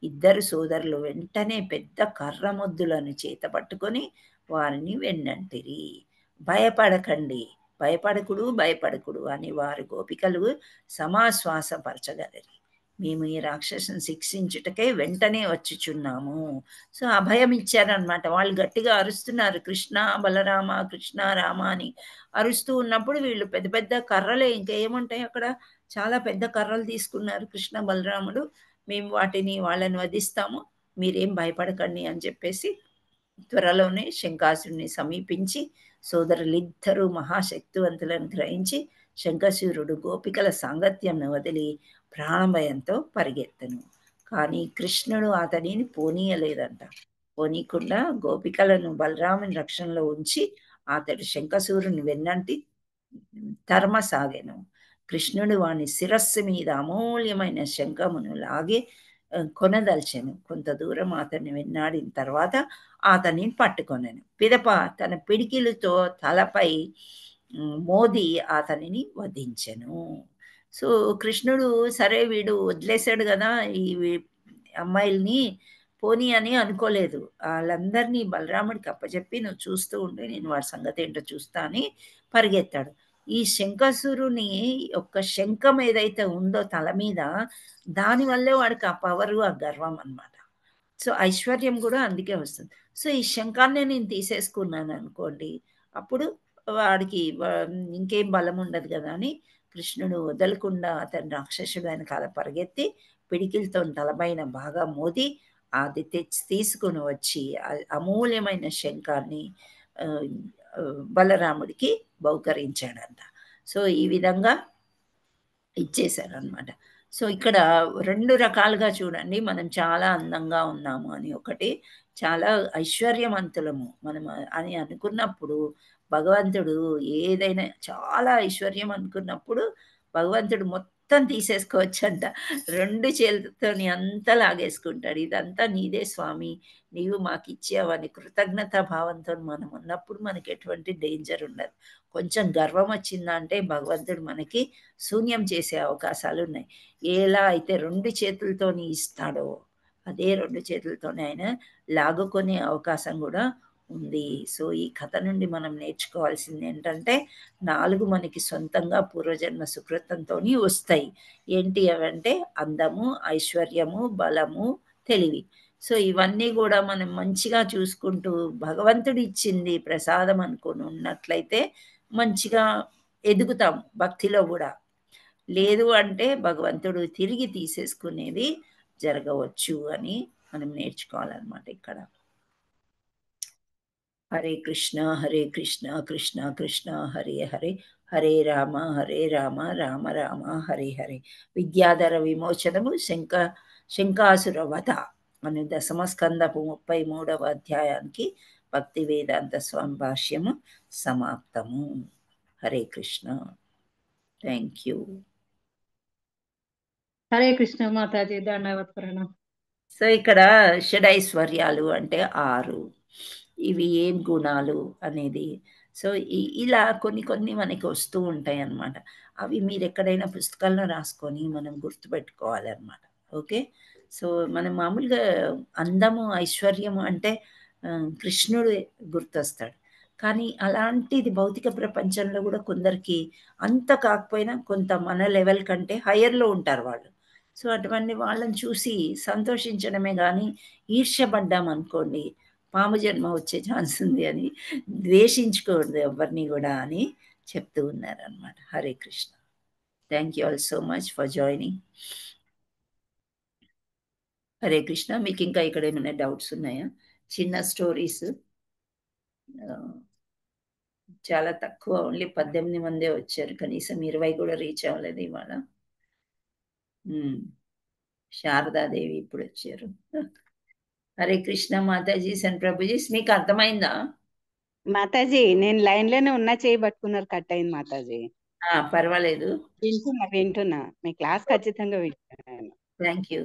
ఇద్దరు సోదరులు వెంటనే పెద్ద కర్ర ముద్దులను చేత పట్టుకొని వారిని వెన్నంటిరి. భయపడకండి, భయపడకుడు అని వారి గోపికలు సమాశ్వాసపరచగలరి. మేము ఈ రాక్షసుని శిక్షించుటకై వెంటనే వచ్చుచున్నాము. సో అభయం ఇచ్చారనమాట. వాళ్ళు గట్టిగా అరుస్తున్నారు, కృష్ణ బలరామ కృష్ణ రామ అని అరుస్తూ ఉన్నప్పుడు వీళ్ళు పెద్ద పెద్ద కర్రలే, ఇంకేముంటాయి అక్కడ, చాలా పెద్ద కర్రలు తీసుకున్నారు కృష్ణ బలరాముడు. మేము వాళ్ళని వధిస్తాము, మీరేం భయపడకండి అని చెప్పేసి త్వరలోనే శంకాసురుని సమీపించి సోదరులిద్దరూ మహాశక్తివంతులను గ్రహించి శంఖసూరుడు గోపికల సాంగత్యంను వదిలి ప్రాణభయంతో పరిగెత్తను. కానీ కృష్ణుడు అతనిని పోనీయలేదంట. పోనీకుండా గోపికలను బలరాముని రక్షణలో ఉంచి అతడు శంఖసూరుని వెన్నంటి తరమసాగెను. కృష్ణుడు వాని శిరస్సు మీద అమూల్యమైన శంఖమును లాగే కొనదల్చెను. కొంత దూరం అతన్ని వెన్నాడిన తర్వాత అతన్ని పట్టుకొనెను. పిదప తన పిడికిలతో తలపై మోది అతనిని వధించెను. సో కృష్ణుడు సరే వీడు వదిలేశాడు కదా ఈ అమ్మాయిల్ని, పోనీ అని అనుకోలేదు. వాళ్ళందరినీ బలరాముడికి అప్పచెప్పి నువ్వు చూస్తూ ఉండి నేను వాడి సంగతి ఏంటో చూస్తా అని పరిగెత్తాడు. ఈ శంఖసురుని యొక్క శంఖం ఏదైతే ఉందో తల మీద, దానివల్లే వాడికి ఆ పవరు, ఆ గర్వం అన్నమాట. సో ఐశ్వర్యం కూడా అందుకే వస్తుంది. సో ఈ శంఖాన్ని నేను తీసేసుకున్నాను అనుకోండి, అప్పుడు వాడికి ఇంకేం బలం ఉండదు కదా అని కృష్ణుడు వదలకుండా అతను రాక్షసుడు వెనకాల పరిగెత్తి పిడికిలతో తలపైన బాగా మోది అది తీసుకుని వచ్చి అమూల్యమైన శంఖాన్ని బలరాముడికి బహుకరించాడంట. సో ఈ విధంగా ఇచ్చేశారనమాట. సో ఇక్కడ రెండు రకాలుగా చూడండి, మనం చాలా అందంగా ఉన్నాము అని ఒకటి, చాలా ఐశ్వర్యవంతులము మనం అని అనుకున్నప్పుడు భగవంతుడు ఏదైనా చాలా ఐశ్వర్యం అనుకున్నప్పుడు భగవంతుడు మొత్తం తీసేసుకోవచ్చంట. 2 చేతులతోని అంతా లాగేసుకుంటాడు. ఇదంతా నీదే స్వామి, నీవు మాకిచ్చావని కృతజ్ఞతా భావంతో మనం ఉన్నప్పుడు మనకి ఎటువంటి డేంజర్ ఉండదు. కొంచెం గర్వం వచ్చిందంటే భగవంతుడు మనకి శూన్యం చేసే అవకాశాలున్నాయి. ఎలా అయితే 2 చేతులతోని ఇస్తాడో అదే 2 చేతులతోనే ఆయన లాగుకునే అవకాశం కూడా ఉంది. సో ఈ కథ నుండి మనం నేర్చుకోవాల్సింది ఏంటంటే 4 మనకి సొంతంగా పూర్వజన్మ సుకృతంతోని వస్తాయి. ఏంటి అవంటే అందము, ఐశ్వర్యము, బలము, తెలివి. సో ఇవన్నీ కూడా మనం మంచిగా చూసుకుంటూ భగవంతుడు ఇచ్చింది ప్రసాదం అనుకుని ఉన్నట్లయితే మంచిగా ఎదుగుతాం భక్తిలో కూడా. లేదు అంటే భగవంతుడు తిరిగి తీసేసుకునేది జరగవచ్చు అని మనం నేర్చుకోవాలన్నమాట ఇక్కడ. హరే కృష్ణ కృష్ణ కృష్ణ హరే హరే, హరే రామ రామ రామ హరే హరే. విద్యాధర విమోచనము శంకాసుర వధ అనే 10వ స్కందపు 33వ అధ్యాయానికి భక్తి వేదాంత స్వామి భాష్యము సమాప్తము. హరే కృష్ణ. Thank you. హరే కృష్ణ మాతాజీ, దండవత్ ప్రణామం. సో ఇక్కడ షడైశ్వర్యాలు అంటే 6. ఇవి ఏం గుణాలు అనేది. సో ఇలా కొన్ని మనకి వస్తూ ఉంటాయి అన్నమాట. అవి మీరు ఎక్కడైనా పుస్తకాల్లో రాసుకొని మనం గుర్తుపెట్టుకోవాలన్నమాట. ఓకే. సో మనం మామూలుగా అందము, ఐశ్వర్యము అంటే కృష్ణుడు గుర్తొస్తాడు. కానీ అలాంటిది భౌతిక ప్రపంచంలో కూడా కొందరికి అంత కాకపోయినా కొంత మన లెవెల్ కంటే హయ్యర్లో ఉంటారు వాళ్ళు. సో అటువంటి వాళ్ళని చూసి సంతోషించడమే కానీ ఈర్ష్యపడ్డాం అనుకోండి పాము జన్మ వచ్చే ఛాన్స్ ఉంది అని ద్వేషించకూడదు ఎవరిని కూడా అని చెప్తూ ఉన్నారు అనమాట. Hare Krishna. Thank you all so much for joining. Hare Krishna. మీకు ఇంకా ఇక్కడ ఏమైనా డౌట్స్ ఉన్నాయా? చిన్న స్టోరీస్, చాలా తక్కువ, ఓన్లీ 18 మందే వచ్చారు. కనీసం 20 కూడా రీచ్ అవ్వలేదు ఇవాళ. శారదాదేవి ఇప్పుడు వచ్చారు. హరే కృష్ణ మాతాజీ అండ్ ప్రభుజీ. మీకు అర్థమైందా మాతాజీ? నేను లైన్ లోనే ఉన్నా, చేయబట్టుకున్నారు, కట్ అయింది మాతాజీ. పర్వాలేదు, వింటున్నా మీ క్లాస్ ఖచ్చితంగా వింటున్నాను. Thank you.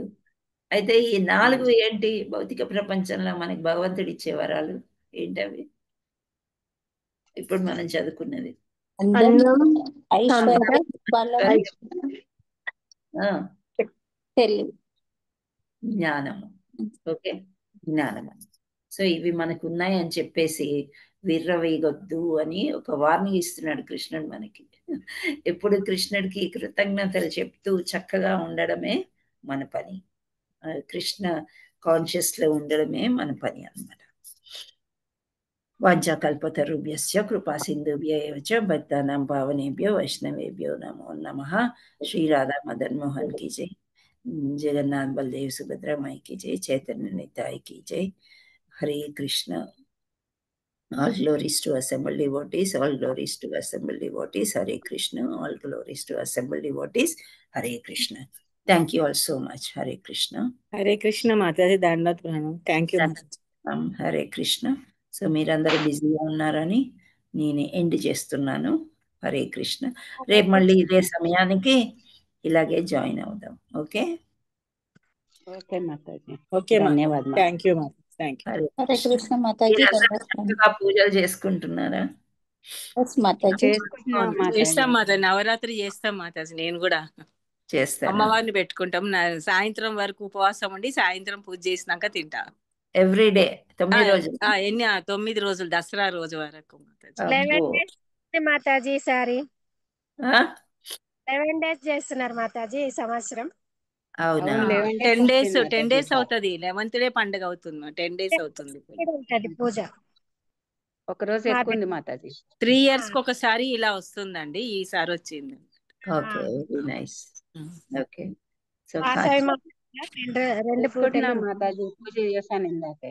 అయితే ఈ 4 ఏంటి భౌతిక ప్రపంచంలో మనకి భగవంతుడు ఇచ్చే వరాలు ఏంటవి? ఇప్పుడు మనం చదువుకున్నది జ్ఞానము. ఓకే, జ్ఞానము. సో ఇవి మనకు ఉన్నాయి అని చెప్పేసి విర్రవేగొద్దు అని ఒక వార్నింగ్ ఇస్తున్నాడు కృష్ణుడు మనకి. ఎప్పుడు కృష్ణుడికి కృతజ్ఞతలు చెప్తూ చక్కగా ఉండడమే మన పని. కృష్ణ కాన్షియస్ లో ఉండడమే మన పని అన్నమాట. వాంఛాకల్పతరుభ్యశ్చ కృపా సింధుభ్య ఏవ చ భక్తానాం పావనేభ్యో వైష్ణవేభ్యో నమో నమః. శ్రీ రాధా మదన్ మోహన్ की जय, जगन्नाथ बलदेव सुभद्रा माई की जय, चैतन्य निताय की जय. हरे Krishna. All glories to assembled devotees, all glories to assembled devotees. Hare Krishna. All glories to assembled devotees. Hare Krishna. Thank you all so much. Hare Krishna. Hare Krishna మాతాజీ, దండవత్ ప్రణామం. Thank you. Hare Krishna. So మీరందరూ బిజీగా ఉన్నారని నేను ఎండ్ చేస్తున్నాను. హరే కృష్ణ. రేపు మళ్ళీ ఇదే సమయానికి ఇలాగే జాయిన్ అవుదాం. ఓకే. ఓకే మాతాజీ. ఓకే, ధన్యవాదాలు. Thank you Mataji. Thank you. Hare Krishna Mataji. చక్కగా పూజలు చేసుకుంటున్నారా? చేస్తాం మాతాజీ, నవరాత్రి చేస్తాం మాతాజీ. నేను కూడా చేస్తాను. అమ్మవారిని పెట్టుకుంటాం. సాయంత్రం వరకు ఉపవాసం ఉండి సాయంత్రం పూజ చేసినాక తింటా. ఎవ్రీడే 9 రోజులు. 9 రోజులు, దసరా రోజు వరకు Mataji. 11 days Mataji. Sorry 11 days చేస్తున్నారు మాతాజీ ఈ సంవత్సరం. అవునా? 10 days అవుతుంది. 11th డే పండుగ అవుతుంది. 10 days అవుతుంది పూజ. ఒక రోజు ఎక్కువ ఉంది మాతాజీ. 3 years కి ఒకసారి ఇలా వస్తుందండి. ఈసారి వచ్చింది. Okay, very nice. Okay. So రెండు పూటలు మాతాజీ పూజ చేశాను ఇందాకే.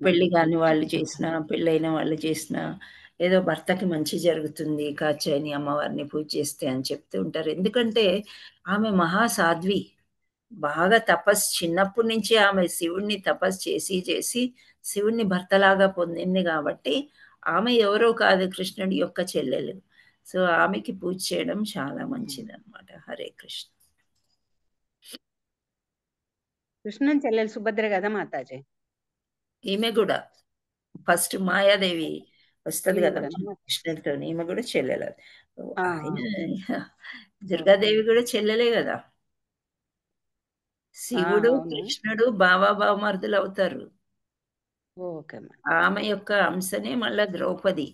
పెళ్లి కాని వాళ్ళు చేసిన, పెళ్ళైన వాళ్ళు చేసిన, ఏదో భర్తకి మంచి జరుగుతుంది కాచాయని అమ్మవారిని పూజ చేస్తే అని చెప్తూ ఉంటారు. ఎందుకంటే ఆమె మహాసాధ్వి. బాగా తపస్సు చిన్నప్పటి నుంచి ఆమె శివుణ్ణి తపస్సు చేసి శివుణ్ణి భర్తలాగా పొందింది కాబట్టి ఆమె ఎవరో కాదు, కృష్ణుడి యొక్క చెల్లెలు. సో ఆమెకి పూజ చేయడం చాలా మంచిది అనమాట. హరే కృష్ణ. కృష్ణుని చెల్లెలు సుభద్ర కదా మాతాజీ? ఈమె కూడా ఫస్ట్ మాయాదేవి వస్తుంది ఈమె కదా కూడా కృష్ణుడితో, ఈమె కూడా చెల్లెలు. ఆ, దుర్గాదేవి కూడా చెల్లెలే కదా. శివుడు అవును. కృష్ణుడు బావమరుదులు అవుతారు. ఓకే అమ్మా. ఆమె యొక్క అంశనే మళ్ళా ద్రౌపది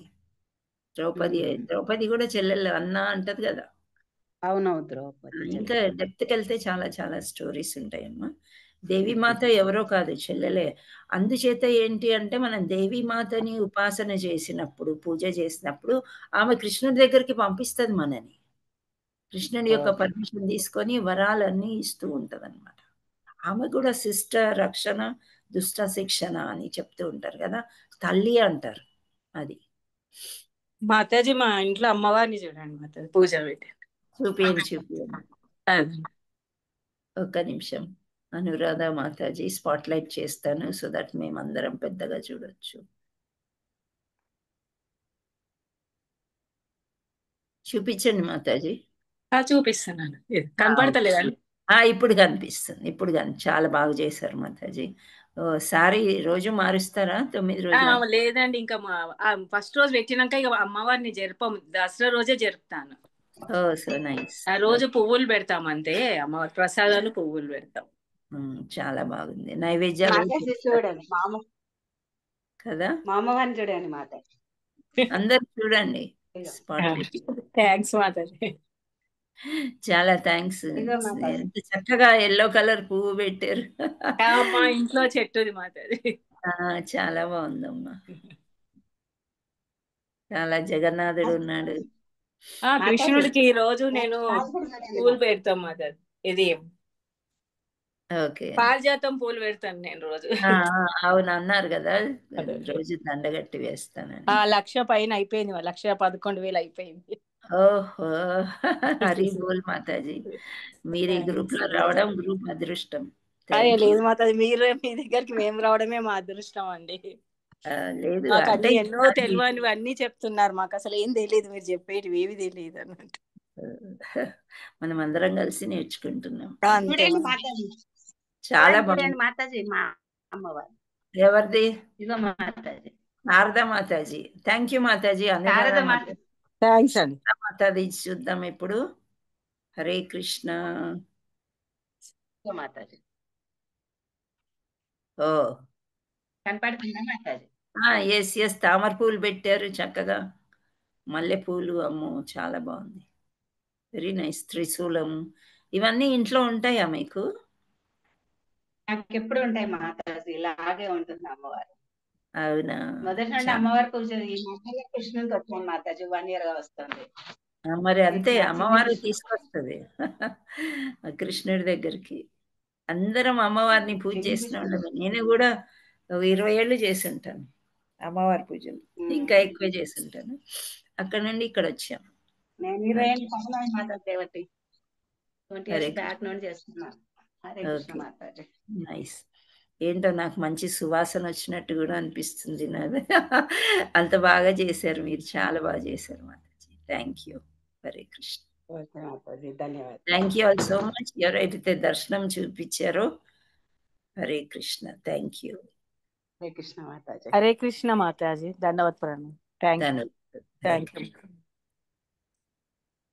కూడా చెల్లెలు అన్న అంటది కదా. అవునవు ద్రౌపది ఇంకా డెప్త్కి వెళ్తే చాలా చాలా స్టోరీస్ ఉంటాయమ్మా. దేవీమాత ఎవరో కాదు, చెల్లెలే. అందుచేత ఏంటి అంటే మనం దేవీమాతని ఉపాసన చేసినప్పుడు, పూజ చేసినప్పుడు ఆమె కృష్ణుడి దగ్గరికి పంపిస్తుంది మనని. కృష్ణుడి యొక్క ఓకే. పర్మిషన్ తీసుకొని వరాలన్నీ ఇస్తూ ఉంటది అనమాట. ఆమె కూడా శిష్ట రక్షణ దుష్ట శిక్షణ అని చెప్తూ ఉంటారు కదా, తల్లి అంటారు. అది మాతాజీ మా ఇంట్లో అమ్మవారిని చూడండి మాతాజీ, పూజ పెట్టి. చూపించు. అది. ఒక్క నిమిషం, అనురాధ మాతాజీ స్పాట్లైట్ చేస్తాను సో దట్ మేమందరం పెద్దగా చూడొచ్చు. చూపించండి మాతాజీ. చూపిస్తున్నాను. కనపడతలేదండి? ఇప్పుడు కనిపిస్తుంది. చాలా బాగా చేశారు మాతాజీ. సారీ రోజు మారుస్తారా? 9 రోజులు లేదండి, ఇంకా ఫస్ట్ రోజు పెట్టినాక ఇక అమ్మవారిని జరపము, దసరా రోజే జరుపుతాను. So nice. ఆ రోజు పువ్వులు పెడతాం అంతే, అమ్మవారి ప్రసాదాలు పువ్వులు పెడతాం. చాలా బాగుంది. నైవేద్యాలు చూడండి కదా, మా అమ్మవారిని చూడండి మాతాజీ. అందరు చూడండి. థ్యాంక్స్ మాతాజీ. చాలా థ్యాంక్స్. ఎంత చక్కగా ఎల్లో కలర్ పువ్వు పెట్టారు. మా ఇంట్లో చెట్టుది మాతాజీ. చాలా బాగుందమ్మా. చాలా జగన్నాథుడు ఉన్నాడు. కృష్ణుడికి ఈ రోజు నేను పూలు పెడతాం మాతాజీ. ఇది ఓకే, పారిజాతం పూలు పెడతాను నేను రోజు. అవును అన్నారు కదా, రోజు దండగట్టి వేస్తానని. 1,00,000 పైన అయిపోయింది, 1,11,000 అయిపోయింది. ఓహో, హరి బోల్ మాతాజీ. మీరు ఈ గ్రూప్ లో రావడం గ్రూప్ అదృష్టం. లేదు మాతాజీ, మీరు మీ దగ్గరికి మేము రావడమే మా అదృష్టం అండి. లేదు మాకు అంటే అన్ని ఎన్నో తెలియనివి అన్ని చెప్తున్నారు, మాకు అసలు ఏం తెలియదు, మీరు చెప్పేటివి ఏవి తెలియదు అన్నట్టు. మనం అందరం కలిసి నేర్చుకుంటున్నాం. చాలా చాలా బాగుంది మాతాజీ. మా అమ్మవారు ఎవరిది? ఇదో Mataji, Sharada Mataji. Thank you Mataji. Sharada Mataji. Thanks అండి మాతాజీ. చూద్దాం ఇప్పుడు. హరే కృష్ణ మాతాజీ. ఓ కనపడుతుందా మాతాజీ? ఎస్ తామర పూలు పెట్టారు చక్కగా, మల్లె పూలు. అమ్మో చాలా బాగుంది, వెరీ నైస్. త్రిశూలం ఇవన్నీ ఇంట్లో ఉంటాయా మీకు? నాకు ఎప్పుడు ఉంటాయి మాతాజీ, ఇలాగే ఉంటుంది అమ్మవారు. అవునా? మొదటి నుండి అమ్మవారి పూజ ఈ మధ్యలో కృష్ణుడికి వచ్చాను మాతాజీ, 1 year గా వస్తుంది. మరి అంతే, అమ్మవారు తీసుకొస్తుంది కృష్ణుడి దగ్గరికి. అందరం అమ్మవారిని పూజ చేసిన వాళ్ళమే. నేను కూడా 20 ఏళ్ళు చేసి ఉంటాను అమ్మవారి పూజలు, ఇంకా ఎక్కువ చేసి ఉంటాను. అక్కడ నుండి ఇక్కడ వచ్చాము. నేను 20 ఏళ్ళు పక్కన మాతాజీ దేవతి 20 years బ్యాక్ నుండి చేస్తున్నాను. హరే కృష్ణ మాతాజీ. నైస్. ఏంటో నాకు మంచి సువాసన వచ్చినట్టు కూడా అనిపిస్తుంది నాది. అంత బాగా చేశారు మీరు, చాలా బాగా చేశారు మాతాజీ. Thank you. హరే కృష్ణ. ధన్యవాదాలు. Thank you all so much. ఎవరైతే దర్శనం చూపించారో. హరే కృష్ణ. Thank you. హరే కృష్ణ మాతాజీ. హరే కృష్ణ మాతాజీ. ధన్యవాదాలు. Thank you.